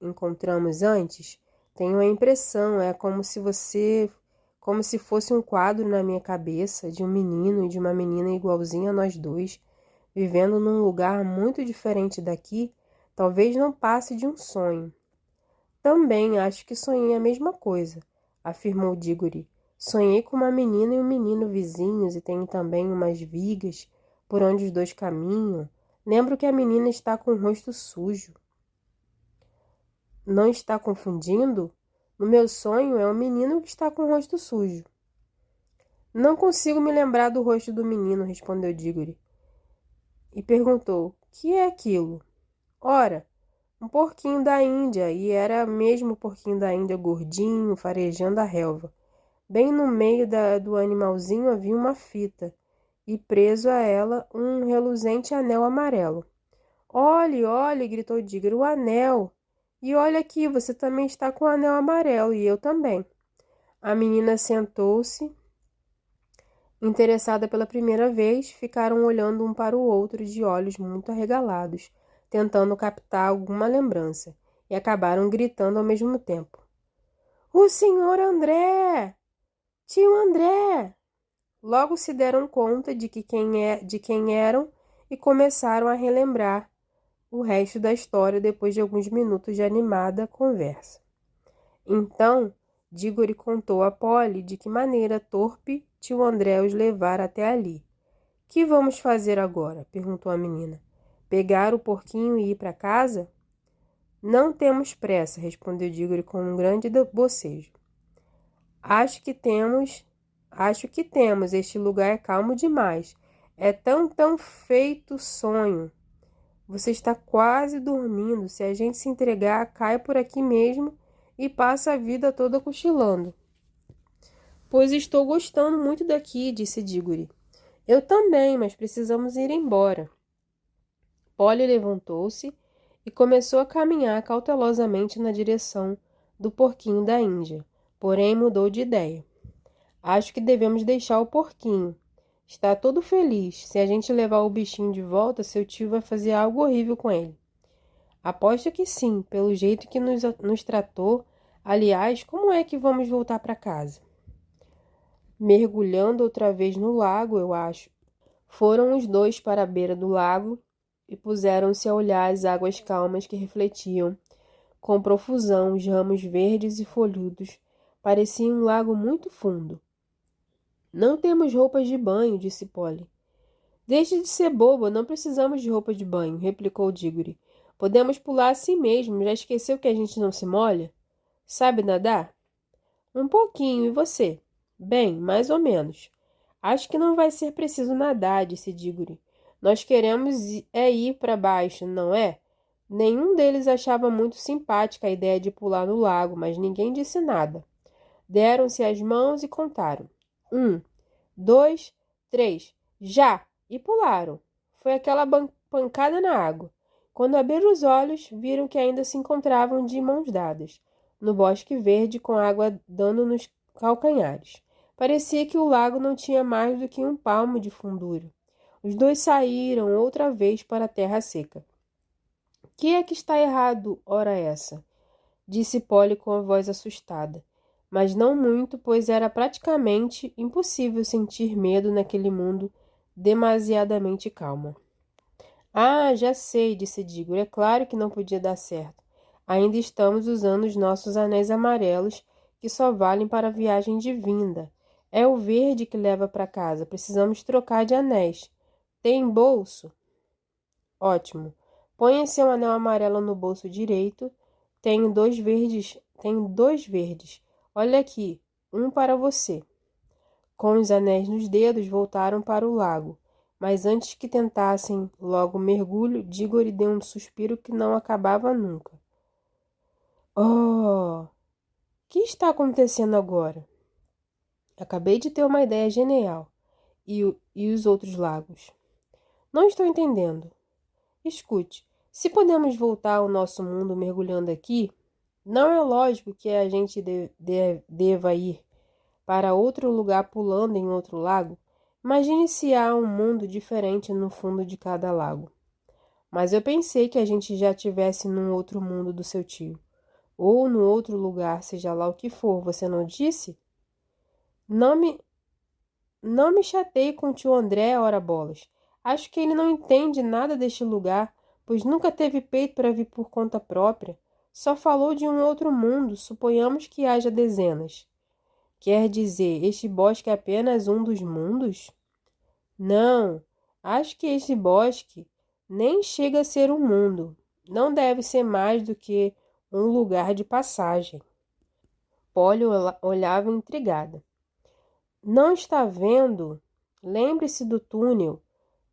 encontramos antes? Tenho a impressão, é como se fosse um quadro na minha cabeça de um menino e de uma menina igualzinha a nós dois, vivendo num lugar muito diferente daqui, talvez não passe de um sonho. Também acho que sonhei a mesma coisa, afirmou Diggory. Sonhei com uma menina e um menino vizinhos e tenho também umas vigas por onde os dois caminham. Lembro que a menina está com o rosto sujo. Não está confundindo? No meu sonho é um menino que está com o rosto sujo. Não consigo me lembrar do rosto do menino, respondeu Diggory. E perguntou, que é aquilo? Ora, um porquinho da Índia, e era mesmo o porquinho da Índia gordinho, farejando a relva. Bem no meio do animalzinho havia uma fita, e preso a ela um reluzente anel amarelo. Olhe, olhe, gritou Diggory, o anel! E olha aqui, você também está com o anel amarelo, e eu também. A menina sentou-se, interessada pela primeira vez, ficaram olhando um para o outro de olhos muito arregalados, tentando captar alguma lembrança, e acabaram gritando ao mesmo tempo. O senhor André! Tio André! Logo se deram conta de quem eram e começaram a relembrar o resto da história depois de alguns minutos de animada conversa. Então, Diggory contou a Polly de que maneira torpe tio André os levara até ali. — Que vamos fazer agora? Perguntou a menina. — Pegar o porquinho e ir para casa? — Não temos pressa, respondeu Diggory com um grande bocejo. Acho que temos. Este lugar é calmo demais. É tão feito sonho. Você está quase dormindo. Se a gente se entregar, cai por aqui mesmo e passa a vida toda cochilando. Pois estou gostando muito daqui, disse Diggory. Eu também, mas precisamos ir embora. Polly levantou-se e começou a caminhar cautelosamente na direção do porquinho da Índia, porém mudou de ideia. Acho que devemos deixar o porquinho. Está todo feliz. Se a gente levar o bichinho de volta, seu tio vai fazer algo horrível com ele. Aposto que sim, pelo jeito que nos tratou. Aliás, como é que vamos voltar para casa? Mergulhando outra vez no lago, eu acho. Foram os dois para a beira do lago e puseram-se a olhar as águas calmas que refletiam, com profusão, os ramos verdes e folhudos. Parecia um lago muito fundo. Não temos roupas de banho, disse Polly. Deixe de ser boba, não precisamos de roupa de banho, replicou Diggory. Podemos pular assim mesmo, já esqueceu que a gente não se molha? Sabe nadar? Um pouquinho, e você? Bem, mais ou menos. Acho que não vai ser preciso nadar, disse Diggory. Nós queremos ir para baixo, não é? Nenhum deles achava muito simpática a ideia de pular no lago, mas ninguém disse nada. Deram-se as mãos e contaram. 1, 2, 3, já! E pularam. Foi aquela pancada na água. Quando abriram os olhos, viram que ainda se encontravam de mãos dadas, no bosque verde com a água dando nos calcanhares. Parecia que o lago não tinha mais do que um palmo de fundura. Os dois saíram outra vez para a terra seca. — Que é que está errado, ora essa? Disse Polly com a voz assustada. Mas não muito, pois era praticamente impossível sentir medo naquele mundo demasiadamente calmo. Ah, já sei, disse Diggory. É claro que não podia dar certo. Ainda estamos usando os nossos anéis amarelos, que só valem para a viagem de vinda. É o verde que leva para casa. Precisamos trocar de anéis. Tem bolso? Ótimo. Ponha seu anel amarelo no bolso direito. Tenho dois verdes. Olha aqui, um para você. Com os anéis nos dedos, voltaram para o lago. Mas antes que tentassem logo o mergulho, Diggory deu um suspiro que não acabava nunca. Oh! O que está acontecendo agora? Acabei de ter uma ideia genial. E os outros lagos? Não estou entendendo. Escute, se podemos voltar ao nosso mundo mergulhando aqui, Não é lógico que a gente deva ir para outro lugar pulando em outro lago. Imagine se há um mundo diferente no fundo de cada lago. Mas eu pensei que a gente já estivesse num outro mundo do seu tio. Ou no outro lugar, seja lá o que for, você não disse? Não me, não me chateie com o tio André, ora bolas. Acho que ele não entende nada deste lugar, pois nunca teve peito para vir por conta própria. Só falou de um outro mundo, suponhamos que haja dezenas. Quer dizer, este bosque é apenas um dos mundos? Não, acho que este bosque nem chega a ser um mundo. Não deve ser mais do que um lugar de passagem. Polly olhava intrigada. Não está vendo? Lembre-se do túnel.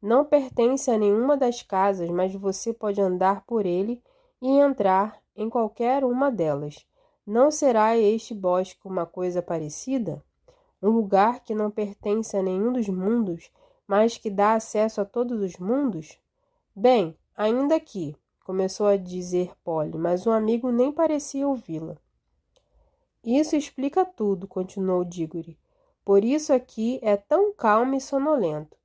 Não pertence a nenhuma das casas, mas você pode andar por ele e entrar em qualquer uma delas. Não será este bosque uma coisa parecida? Um lugar que não pertence a nenhum dos mundos, mas que dá acesso a todos os mundos? Bem, ainda aqui, começou a dizer Polly, mas o amigo nem parecia ouvi-la. Isso explica tudo, continuou Diggory. Por isso aqui é tão calmo e sonolento.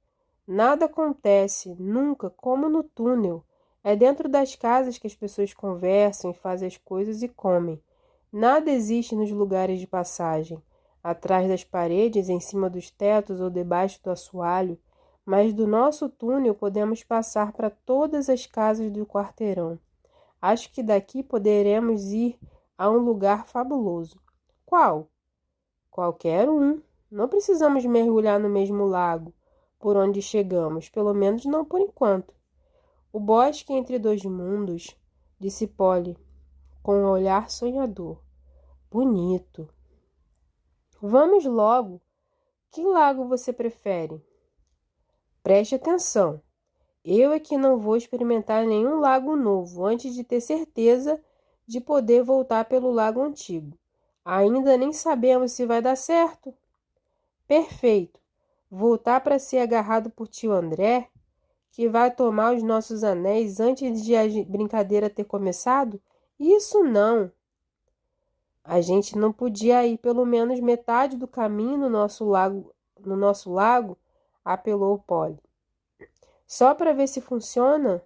Nada acontece, nunca, como no túnel. É dentro das casas que as pessoas conversam e fazem as coisas e comem. Nada existe nos lugares de passagem, atrás das paredes, em cima dos tetos ou debaixo do assoalho, mas do nosso túnel podemos passar para todas as casas do quarteirão. Acho que daqui poderemos ir a um lugar fabuloso. Qual? Qualquer um. Não precisamos mergulhar no mesmo lago por onde chegamos, pelo menos não por enquanto. O bosque entre dois mundos, disse Polly, com um olhar sonhador. Bonito. Vamos logo. Que lago você prefere? Preste atenção. Eu é que não vou experimentar nenhum lago novo antes de ter certeza de poder voltar pelo lago antigo. Ainda nem sabemos se vai dar certo. Perfeito. Voltar para ser agarrado por tio André, que vai tomar os nossos anéis antes de a brincadeira ter começado? Isso não. A gente não podia ir pelo menos metade do caminho no nosso lago, apelou Polly. Só para ver se funciona?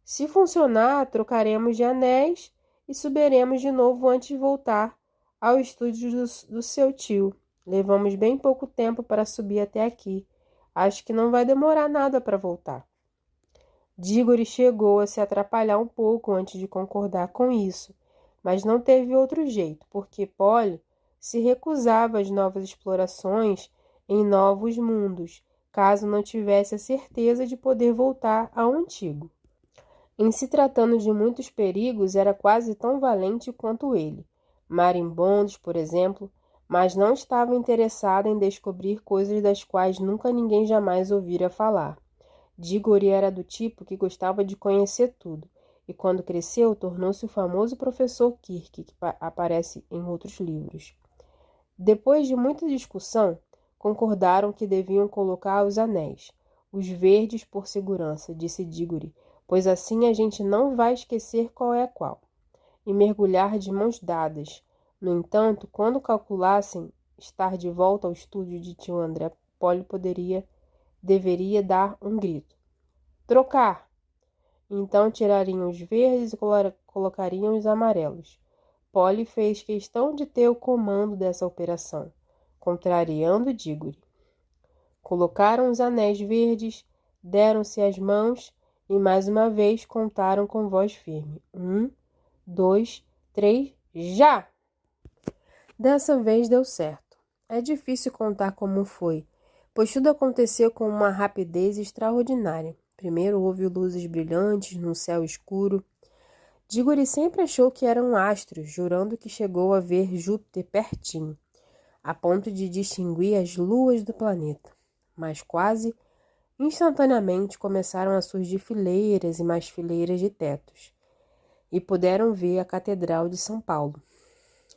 Se funcionar, trocaremos de anéis e subiremos de novo antes de voltar ao estúdio do seu tio. Levamos bem pouco tempo para subir até aqui. Acho que não vai demorar nada para voltar. Diggory chegou a se atrapalhar um pouco antes de concordar com isso, mas não teve outro jeito, porque Polly se recusava às novas explorações em novos mundos, caso não tivesse a certeza de poder voltar ao antigo. Em se tratando de muitos perigos, era quase tão valente quanto ele. Marimbondos, por exemplo, mas não estava interessada em descobrir coisas das quais nunca ninguém jamais ouvira falar. Diggory era do tipo que gostava de conhecer tudo, e quando cresceu tornou-se o famoso professor Kirk, que aparece em outros livros. Depois de muita discussão, concordaram que deviam colocar os anéis, os verdes por segurança, disse Diggory, pois assim a gente não vai esquecer qual é qual, e mergulhar de mãos dadas. No entanto, quando calculassem estar de volta ao estúdio de tio André, Polly deveria dar um grito. Trocar! Então tirariam os verdes e colocariam os amarelos. Polly fez questão de ter o comando dessa operação, contrariando Diggory. Colocaram os anéis verdes, deram-se as mãos e mais uma vez contaram com voz firme. 1, 2, 3, já! Dessa vez deu certo. É difícil contar como foi, pois tudo aconteceu com uma rapidez extraordinária. Primeiro houve luzes brilhantes no céu escuro. Diggory sempre achou que eram astros, jurando que chegou a ver Júpiter pertinho, a ponto de distinguir as luas do planeta. Mas quase instantaneamente começaram a surgir fileiras e mais fileiras de tetos, e puderam ver a Catedral de São Paulo.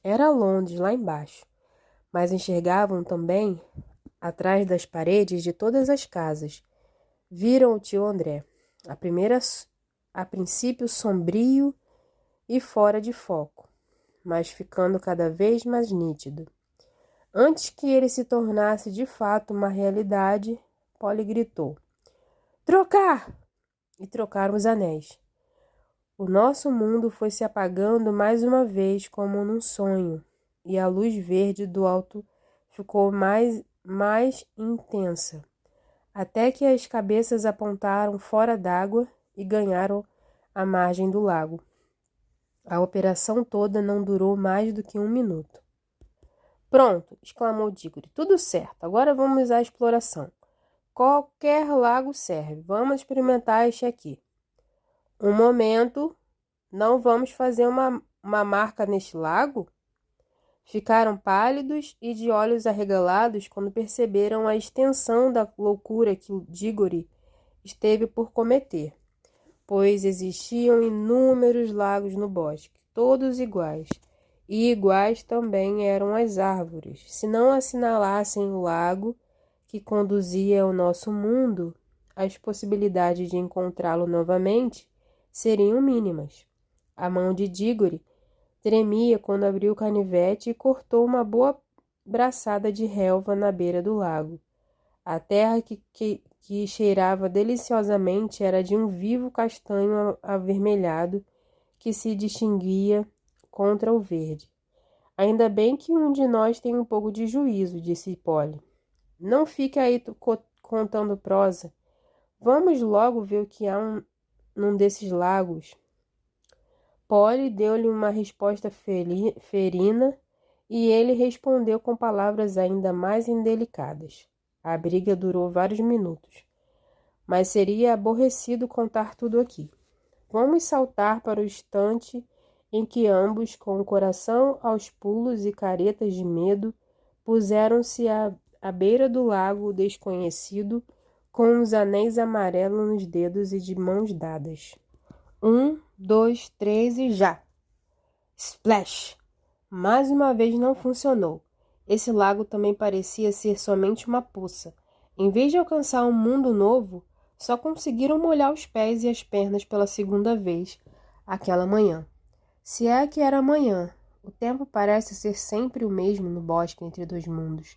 Era Londres, lá embaixo, mas enxergavam também, atrás das paredes de todas as casas, viram o tio André, a princípio sombrio e fora de foco. mas ficando cada vez mais nítido. Antes que ele se tornasse de fato uma realidade, Polly gritou: "Trocar!" E trocaram os anéis. O nosso mundo foi se apagando mais uma vez como num sonho, e a luz verde do alto ficou mais intensa, até que as cabeças apontaram fora d'água e ganharam a margem do lago. A operação toda não durou mais do que 1 minuto. "Pronto!" exclamou Diggory. "Tudo certo. Agora vamos à exploração. Qualquer lago serve. Vamos experimentar este aqui." "Um momento. Não vamos fazer uma marca neste lago?" Ficaram pálidos e de olhos arregalados quando perceberam a extensão da loucura que Diggory esteve por cometer, pois existiam inúmeros lagos no bosque, todos iguais, e iguais também eram as árvores. Se não assinalassem o lago que conduzia ao nosso mundo, as possibilidades de encontrá-lo novamente seriam mínimas. A mão de Diggory tremia quando abriu o canivete e cortou uma boa braçada de relva na beira do lago. A terra que cheirava deliciosamente era de um vivo castanho avermelhado que se distinguia contra o verde. "Ainda bem que um de nós tem um pouco de juízo", disse Polly. "Não fique aí contando prosa. Vamos logo ver o que há num desses lagos." Polly deu-lhe uma resposta ferina e ele respondeu com palavras ainda mais indelicadas. A briga durou vários minutos, mas seria aborrecido contar tudo aqui. Vamos saltar para o instante em que ambos, com o coração aos pulos e caretas de medo, puseram-se à beira do lago desconhecido, com os anéis amarelos nos dedos e de mãos dadas. 1, 2, 3 e já! Splash! Mais uma vez não funcionou. Esse lago também parecia ser somente uma poça. Em vez de alcançar um mundo novo, só conseguiram molhar os pés e as pernas pela segunda vez aquela manhã. Se é que era manhã, o tempo parece ser sempre o mesmo no bosque entre dois mundos.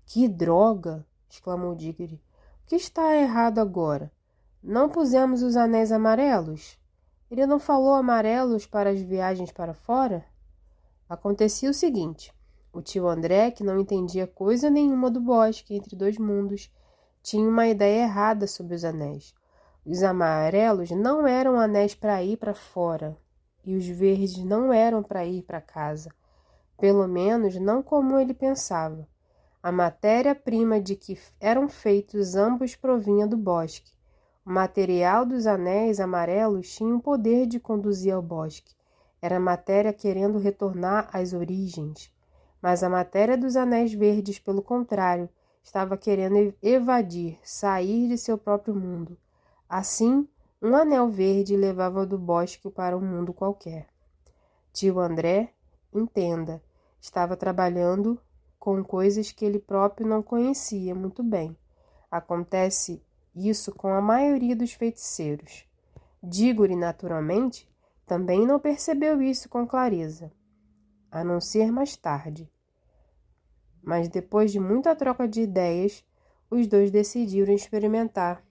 "Que droga!" exclamou Diggory. "O que está errado agora? Não pusemos os anéis amarelos? Ele não falou amarelos para as viagens para fora?" Acontecia o seguinte: o tio André, que não entendia coisa nenhuma do bosque entre dois mundos, tinha uma ideia errada sobre os anéis. Os amarelos não eram anéis para ir para fora, e os verdes não eram para ir para casa. Pelo menos não como ele pensava. A matéria-prima de que eram feitos ambos provinha do bosque. O material dos anéis amarelos tinha o poder de conduzir ao bosque. Era matéria querendo retornar às origens. Mas a matéria dos anéis verdes, pelo contrário, estava querendo evadir, sair de seu próprio mundo. Assim, um anel verde levava do bosque para um mundo qualquer. Tio André, entenda, estava trabalhando com coisas que ele próprio não conhecia muito bem. Acontece isso com a maioria dos feiticeiros. Diggory, naturalmente, também não percebeu isso com clareza, a não ser mais tarde. Mas depois de muita troca de ideias, os dois decidiram experimentar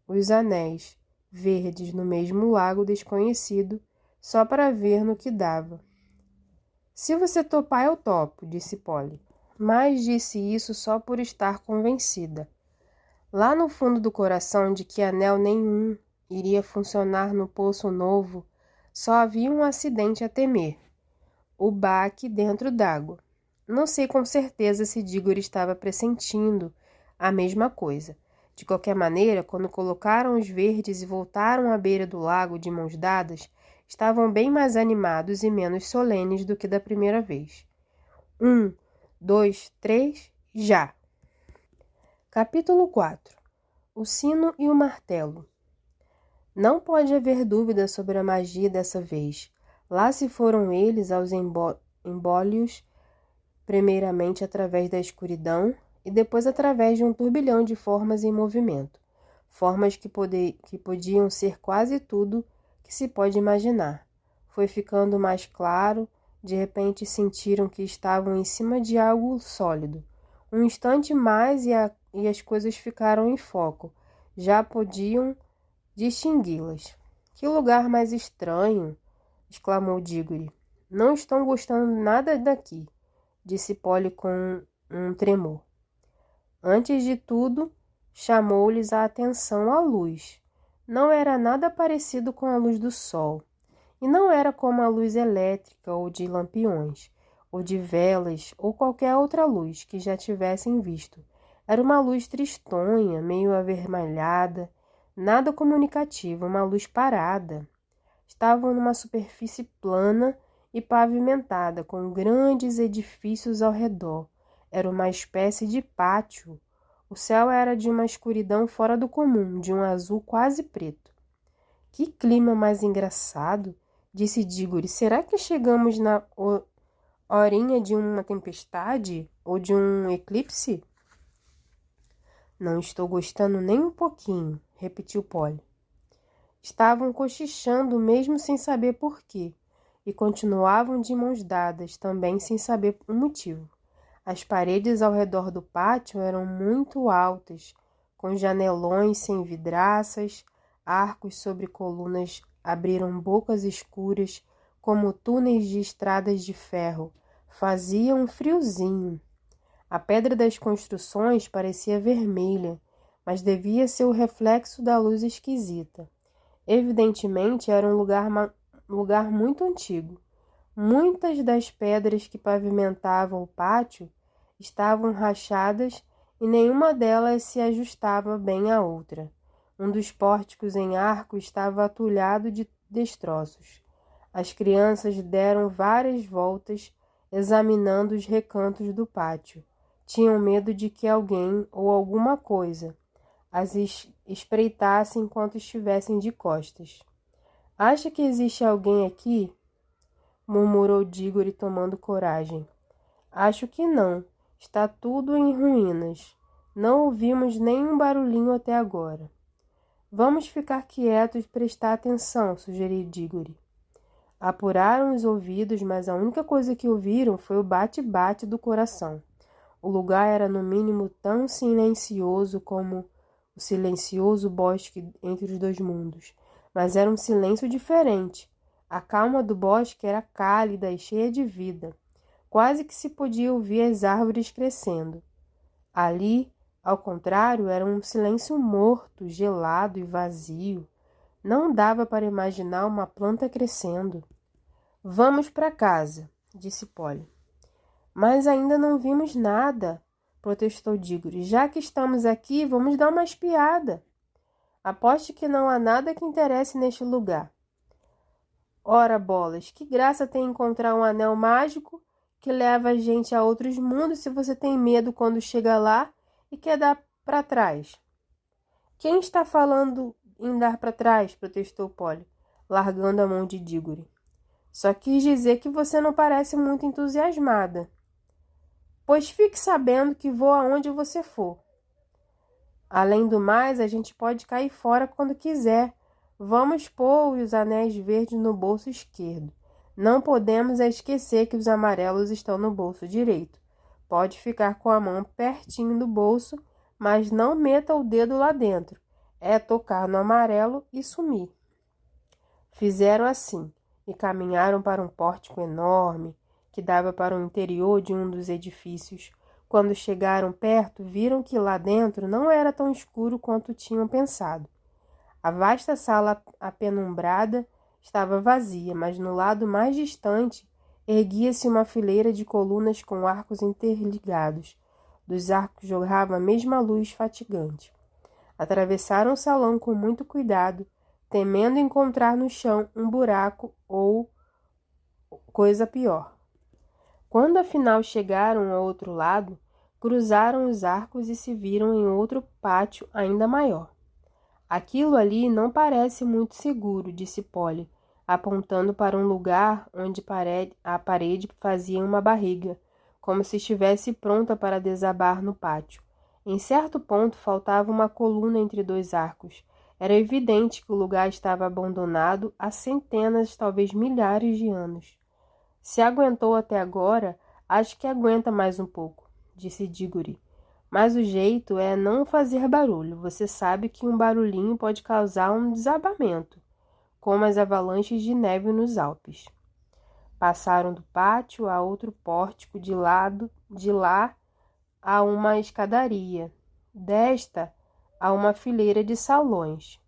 os anéis verdes no mesmo lago desconhecido, só para ver no que dava. "Se você topar, eu topo", disse Polly, mas disse isso só por estar convencida. Lá no fundo do coração de que anel nenhum iria funcionar no Poço Novo, só havia um acidente a temer: o baque dentro d'água. Não sei com certeza se Diggory estava pressentindo a mesma coisa. De qualquer maneira, quando colocaram os verdes e voltaram à beira do lago de mãos dadas, estavam bem mais animados e menos solenes do que da primeira vez. 1, 2, 3, já! Capítulo 4. O sino e o martelo. Não pode haver dúvida sobre a magia dessa vez. Lá se foram eles aos embólios, primeiramente através da escuridão e depois através de um turbilhão de formas em movimento. Formas que podiam ser quase tudo que se pode imaginar. Foi ficando mais claro De repente sentiram que estavam em cima de algo sólido. Um instante mais e as coisas ficaram em foco. Já podiam distingui-las. Que lugar mais estranho! Exclamou Diggory. Não estou gostando nada daqui, disse Polly com um tremor. Antes de tudo, chamou-lhes a atenção a luz. Não era nada parecido com a luz do sol. E não era como a luz elétrica ou de lampiões, ou de velas, ou qualquer outra luz que já tivessem visto. Era uma luz tristonha, meio avermelhada, nada comunicativa, uma luz parada. Estavam numa superfície plana e pavimentada, com grandes edifícios ao redor. Era uma espécie de pátio. O céu era de uma escuridão fora do comum, de um azul quase preto. Que clima mais engraçado! Disse Diggory. Será que chegamos na horinha de uma tempestade ou de um eclipse? Não estou gostando nem um pouquinho, repetiu Polly. Estavam cochichando mesmo sem saber por quê, e continuavam de mãos dadas, também sem saber o motivo. As paredes ao redor do pátio eram muito altas, com janelões sem vidraças, arcos sobre colunas abriram bocas escuras como túneis de estradas de ferro. Fazia um friozinho. A pedra das construções parecia vermelha, mas devia ser o reflexo da luz esquisita. Evidentemente era um lugar muito antigo. Muitas das pedras que pavimentavam o pátio estavam rachadas e nenhuma delas se ajustava bem à outra. Um dos pórticos em arco estava atulhado de destroços. As crianças deram várias voltas, examinando os recantos do pátio. Tinham medo de que alguém ou alguma coisa as espreitasse enquanto estivessem de costas. — Acha que existe alguém aqui? Murmurou Diggory, tomando coragem. — Acho que não. Está tudo em ruínas. Não ouvimos nenhum barulhinho até agora. Vamos ficar quietos e prestar atenção, sugeriu Diggory. Apuraram os ouvidos, mas a única coisa que ouviram foi o bate-bate do coração. O lugar era no mínimo tão silencioso como o silencioso bosque entre os dois mundos, mas era um silêncio diferente. A calma do bosque era cálida e cheia de vida. Quase que se podia ouvir as árvores crescendo. Ali, ao contrário, era um silêncio morto, gelado e vazio. Não dava para imaginar uma planta crescendo. — Vamos para casa, disse Polly. — Mas ainda não vimos nada, protestou Diggory. Já que estamos aqui, vamos dar uma espiada. Aposte que não há nada que interesse neste lugar. Ora, bolas, que graça tem encontrar um anel mágico que leva a gente a outros mundos se você tem medo quando chega lá e quer dar para trás. — Quem está falando em dar para trás? Protestou Polly, largando a mão de Diggory. — Só quis dizer que você não parece muito entusiasmada. — Pois fique sabendo que vou aonde você for. Além do mais, a gente pode cair fora quando quiser. Vamos pôr os anéis verdes no bolso esquerdo. Não podemos esquecer que os amarelos estão no bolso direito. Pode ficar com a mão pertinho do bolso, mas não meta o dedo lá dentro. É tocar no amarelo e sumir. Fizeram assim e caminharam para um pórtico enorme que dava para o interior de um dos edifícios. Quando chegaram perto, viram que lá dentro não era tão escuro quanto tinham pensado. A vasta sala apenumbrada estava vazia, mas no lado mais distante erguia-se uma fileira de colunas com arcos interligados. Dos arcos jorrava a mesma luz fatigante. Atravessaram o salão com muito cuidado, temendo encontrar no chão um buraco ou coisa pior. Quando afinal chegaram ao outro lado, cruzaram os arcos e se viram em outro pátio ainda maior. Aquilo ali não parece muito seguro, disse Polly, apontando para um lugar onde a parede fazia uma barriga, como se estivesse pronta para desabar no pátio. Em certo ponto faltava uma coluna entre dois arcos. Era evidente que o lugar estava abandonado há centenas, talvez milhares de anos. Se aguentou até agora, acho que aguenta mais um pouco, disse Diggory. Mas o jeito é não fazer barulho. Você sabe que um barulhinho pode causar um desabamento, como as avalanches de neve nos Alpes. Passaram do pátio a outro pórtico, de lá a uma escadaria, desta a uma fileira de salões,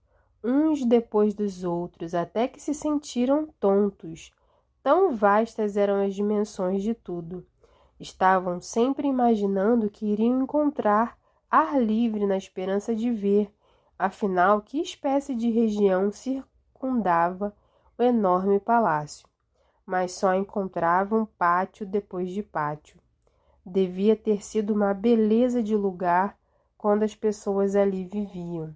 uns depois dos outros, até que se sentiram tontos. Tão vastas eram as dimensões de tudo. Estavam sempre imaginando que iriam encontrar ar livre na esperança de ver, afinal, que espécie de região circundava o enorme palácio. Mas só encontravam pátio depois de pátio. Devia ter sido uma beleza de lugar quando as pessoas ali viviam.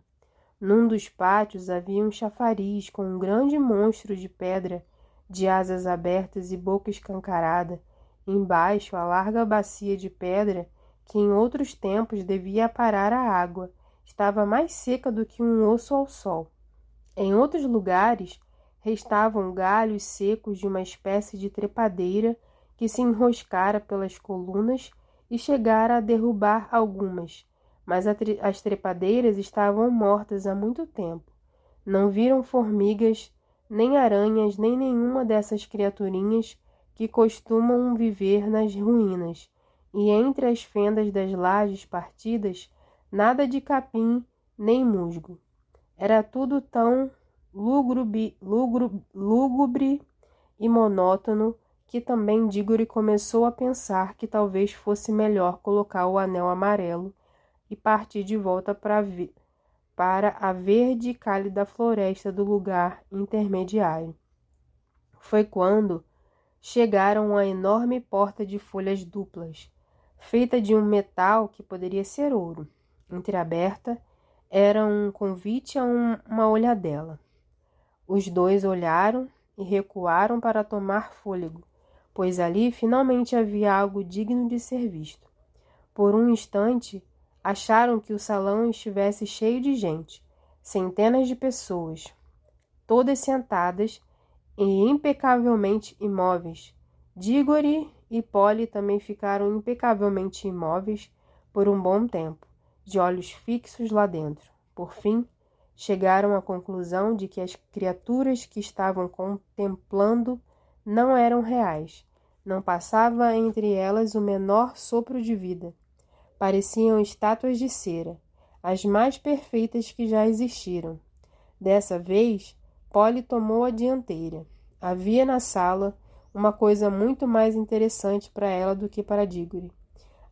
Num dos pátios havia um chafariz com um grande monstro de pedra, de asas abertas e boca escancarada. Embaixo, a larga bacia de pedra, que em outros tempos devia parar a água, estava mais seca do que um osso ao sol. Em outros lugares, restavam galhos secos de uma espécie de trepadeira que se enroscara pelas colunas e chegara a derrubar algumas, mas as trepadeiras estavam mortas há muito tempo. Não viram formigas, nem aranhas, nem nenhuma dessas criaturinhas que costumam viver nas ruínas, e entre as fendas das lajes partidas, nada de capim nem musgo. Era tudo tão lúgubre e monótono que também Diggory começou a pensar que talvez fosse melhor colocar o anel amarelo e partir de volta para a verde e cálida floresta do lugar intermediário. Foi quando chegaram a enorme porta de folhas duplas, feita de um metal que poderia ser ouro. Entreaberta, era um convite a uma olhadela. Os dois olharam e recuaram para tomar fôlego, pois ali finalmente havia algo digno de ser visto. Por um instante, acharam que o salão estivesse cheio de gente, centenas de pessoas, todas sentadas e impecavelmente imóveis. Diggory e Polly também ficaram impecavelmente imóveis por um bom tempo, de olhos fixos lá dentro. Por fim, chegaram à conclusão de que as criaturas que estavam contemplando não eram reais. Não passava entre elas o menor sopro de vida. Pareciam estátuas de cera, as mais perfeitas que já existiram. Dessa vez, Polly tomou a dianteira. Havia na sala uma coisa muito mais interessante para ela do que para Diggory.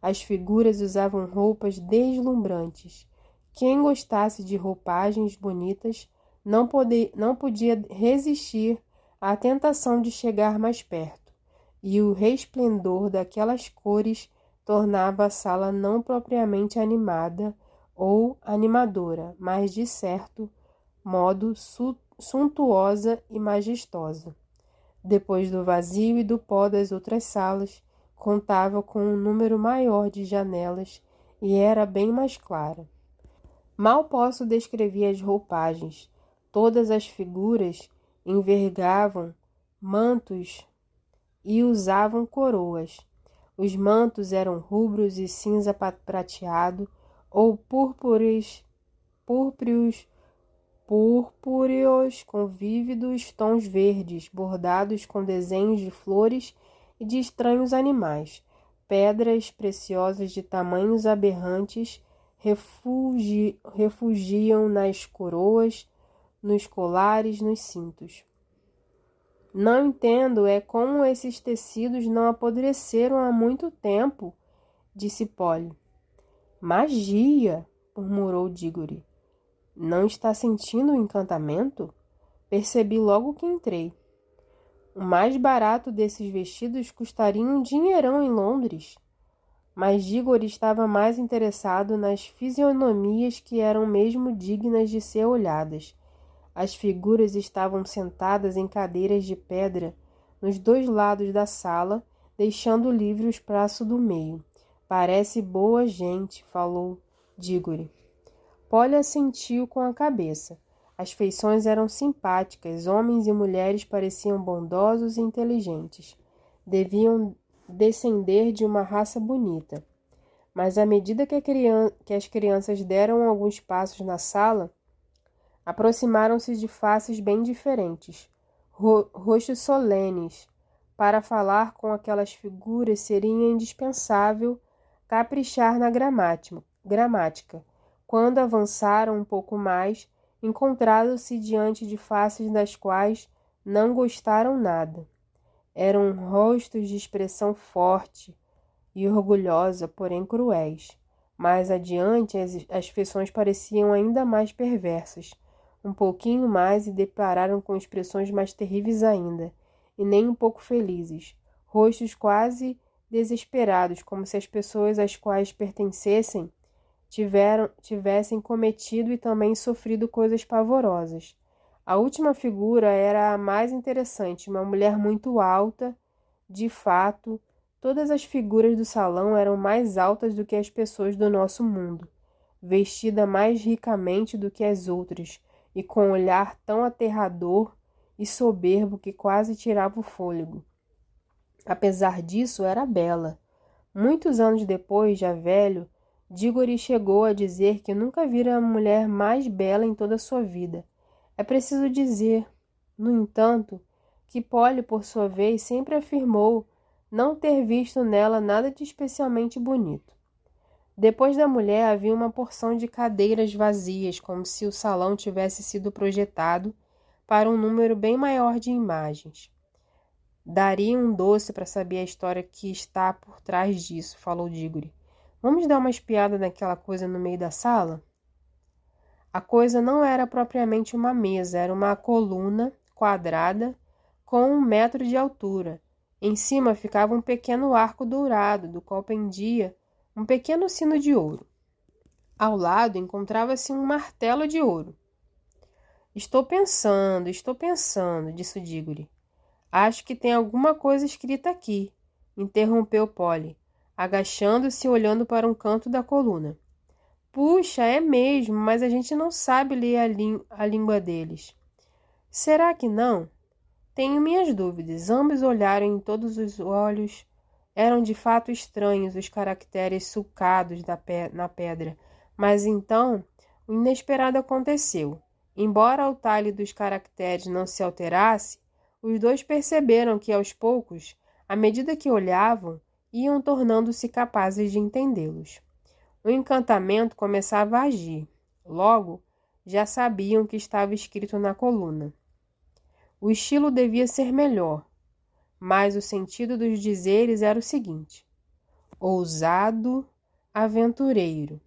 As figuras usavam roupas deslumbrantes. Quem gostasse de roupagens bonitas não podia resistir à tentação de chegar mais perto, e o resplendor daquelas cores tornava a sala não propriamente animada ou animadora, mas de certo modo suntuosa e majestosa. Depois do vazio e do pó das outras salas, contava com um número maior de janelas e era bem mais clara. Mal posso descrever as roupagens. Todas as figuras envergavam mantos e usavam coroas. Os mantos eram rubros e cinza prateado ou púrpureos com vívidos tons verdes, bordados com desenhos de flores e de estranhos animais. Pedras preciosas de tamanhos aberrantes refugiam nas coroas, nos colares, nos cintos. Não entendo como esses tecidos não apodreceram há muito tempo, disse Polly. Magia, murmurou Diggory. Não está sentindo o encantamento? Percebi logo que entrei. O mais barato desses vestidos custaria um dinheirão em Londres. Mas Diggory estava mais interessado nas fisionomias que eram mesmo dignas de ser olhadas. As figuras estavam sentadas em cadeiras de pedra nos dois lados da sala, deixando livre o espaço do meio. Parece boa gente, falou Diggory. Polly assentiu com a cabeça. As feições eram simpáticas, homens e mulheres pareciam bondosos e inteligentes. Deviam descender de uma raça bonita. Mas à medida que as crianças deram alguns passos na sala, aproximaram-se de faces bem diferentes, rostos solenes. Para falar com aquelas figuras seria indispensável caprichar na gramática. Quando avançaram um pouco mais, encontraram-se diante de faces das quais não gostaram nada. Eram rostos de expressão forte e orgulhosa, porém cruéis. Mais adiante, as feições pareciam ainda mais perversas. Um pouquinho mais e depararam com expressões mais terríveis ainda, e nem um pouco felizes. Rostos quase desesperados, como se as pessoas às quais pertencessem tivessem cometido e também sofrido coisas pavorosas. A última figura era a mais interessante, uma mulher muito alta. De fato, todas as figuras do salão eram mais altas do que as pessoas do nosso mundo, vestida mais ricamente do que as outras, e com um olhar tão aterrador e soberbo que quase tirava o fôlego. Apesar disso, era bela. Muitos anos depois, já velho, Dígore chegou a dizer que nunca vira a mulher mais bela em toda a sua vida. É preciso dizer, no entanto, que Polly, por sua vez, sempre afirmou não ter visto nela nada de especialmente bonito. Depois da mulher havia uma porção de cadeiras vazias, como se o salão tivesse sido projetado para um número bem maior de imagens. Daria um doce para saber a história que está por trás disso, falou Dígore. Vamos dar uma espiada naquela coisa no meio da sala? A coisa não era propriamente uma mesa, era uma coluna quadrada com 1 metro de altura. Em cima ficava um pequeno arco dourado, do qual pendia um pequeno sino de ouro. Ao lado encontrava-se um martelo de ouro. Estou pensando, disse Dígore. Acho que tem alguma coisa escrita aqui, interrompeu Polly, agachando-se e olhando para um canto da coluna. Puxa, é mesmo, mas a gente não sabe ler a língua deles. Será que não? Tenho minhas dúvidas. Ambos olharam em todos os olhos. Eram de fato estranhos os caracteres sulcados na pedra, mas então o inesperado aconteceu. Embora o talhe dos caracteres não se alterasse, os dois perceberam que, aos poucos, à medida que olhavam, iam tornando-se capazes de entendê-los. O encantamento começava a agir. Logo, já sabiam o que estava escrito na coluna. O estilo devia ser melhor, mas o sentido dos dizeres era o seguinte: ousado aventureiro,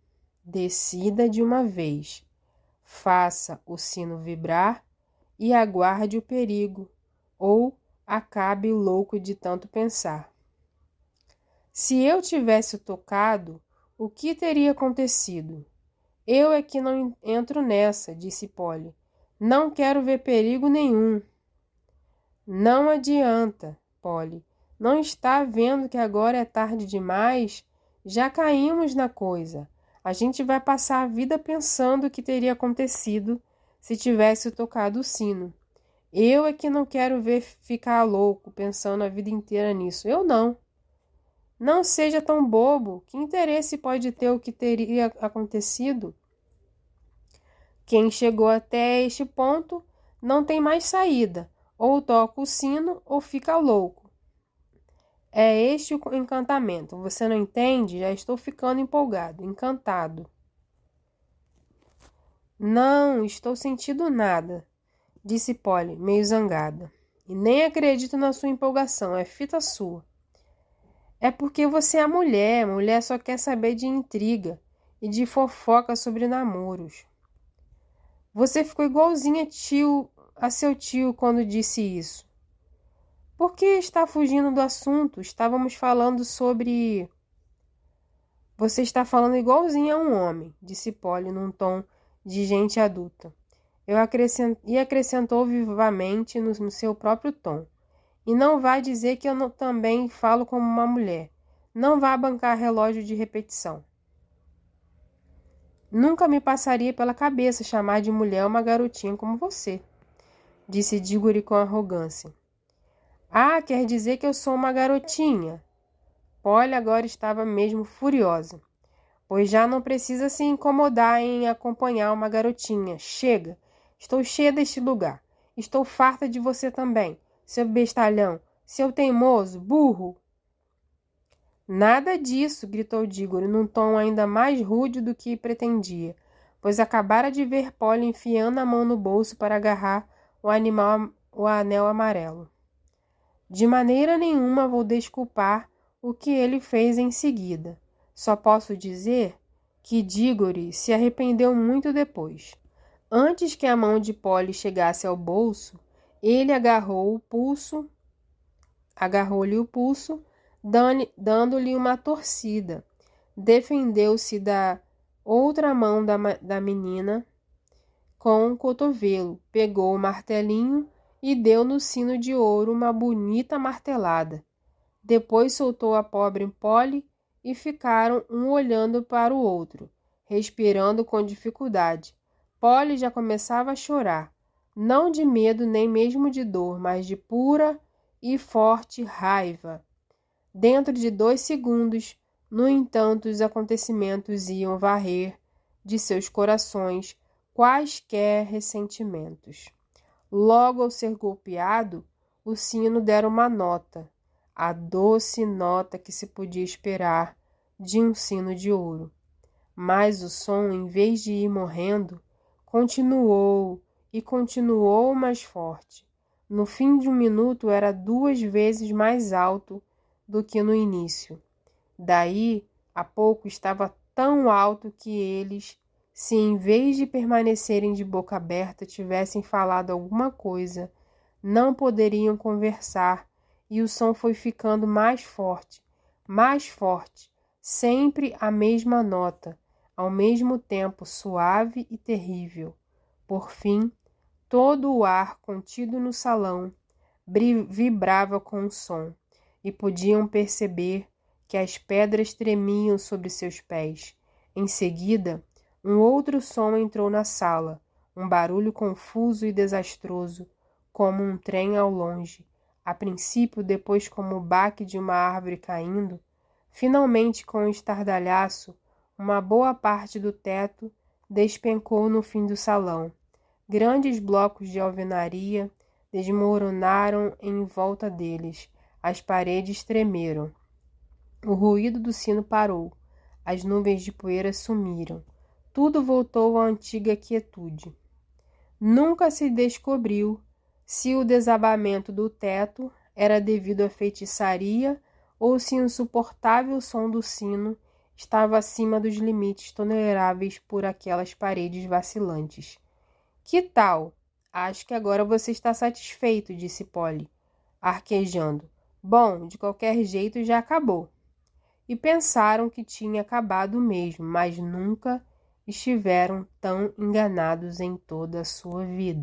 decida de uma vez, faça o sino vibrar e aguarde o perigo, ou acabe louco de tanto pensar. Se eu tivesse tocado, o que teria acontecido? Eu é que não entro nessa, disse Polly. Não quero ver perigo nenhum. Não adianta, Polly. Não está vendo que agora é tarde demais? Já caímos na coisa. A gente vai passar a vida pensando o que teria acontecido se tivesse tocado o sino. Eu é que não quero ver ficar louco pensando a vida inteira nisso. Eu não. Não seja tão bobo. Que interesse pode ter o que teria acontecido? Quem chegou até este ponto não tem mais saída. Ou toca o sino ou fica louco. É este o encantamento. Você não entende? Já estou ficando empolgado, encantado. Não, estou sentindo nada, disse Polly, meio zangada. E nem acredito na sua empolgação, é fita sua. É porque você é mulher, mulher só quer saber de intriga e de fofoca sobre namoros. Você ficou igualzinha a seu tio quando disse isso. Por que está fugindo do assunto? Estávamos falando sobre... Você está falando igualzinho a um homem, disse Polly num tom de gente adulta. E acrescentou vivamente no seu próprio tom. E não vá dizer que eu também falo como uma mulher. Não vá bancar relógio de repetição. Nunca me passaria pela cabeça chamar de mulher uma garotinha como você, disse Dígore com arrogância. Ah, quer dizer que eu sou uma garotinha? Polly agora estava mesmo furiosa, pois já não precisa se incomodar em acompanhar uma garotinha. Chega! Estou cheia deste lugar. Estou farta de você também, seu bestalhão, seu teimoso, burro. Nada disso, gritou Diggory num tom ainda mais rude do que pretendia, pois acabara de ver Polly enfiando a mão no bolso para agarrar o anel amarelo. De maneira nenhuma vou desculpar o que ele fez em seguida. Só posso dizer que Diggory se arrependeu muito depois. Antes que a mão de Polly chegasse ao bolso, ele agarrou-lhe o pulso, dando-lhe uma torcida. Defendeu-se da outra mão da menina com o cotovelo, pegou o martelinho e deu no sino de ouro uma bonita martelada. Depois soltou a pobre Polly e ficaram um olhando para o outro, respirando com dificuldade. Polly já começava a chorar, não de medo nem mesmo de dor, mas de pura e forte raiva. Dentro de 2 segundos, no entanto, os acontecimentos iam varrer de seus corações quaisquer ressentimentos. Logo ao ser golpeado, o sino dera uma nota, a doce nota que se podia esperar de um sino de ouro. Mas o som, em vez de ir morrendo, continuou e continuou mais forte. No fim de 1 minuto era 2 vezes mais alto do que no início. Daí a pouco estava tão alto que eles, se em vez de permanecerem de boca aberta tivessem falado alguma coisa, não poderiam conversar, e o som foi ficando mais forte, sempre a mesma nota, ao mesmo tempo suave e terrível. Por fim, todo o ar contido no salão vibrava com o som, e podiam perceber que as pedras tremiam sobre seus pés. Em seguida, um outro som entrou na sala, um barulho confuso e desastroso, como um trem ao longe, a princípio, depois como o baque de uma árvore caindo. Finalmente, com um estardalhaço, uma boa parte do teto despencou no fim do salão. Grandes blocos de alvenaria desmoronaram em volta deles. As paredes tremeram. O ruído do sino parou. As nuvens de poeira sumiram. Tudo voltou à antiga quietude. Nunca se descobriu se o desabamento do teto era devido à feitiçaria ou se o insuportável som do sino estava acima dos limites toleráveis por aquelas paredes vacilantes. Que tal? Acho que agora você está satisfeito, disse Polly, arquejando. Bom, de qualquer jeito já acabou. E pensaram que tinha acabado mesmo, mas nunca estiveram tão enganados em toda a sua vida.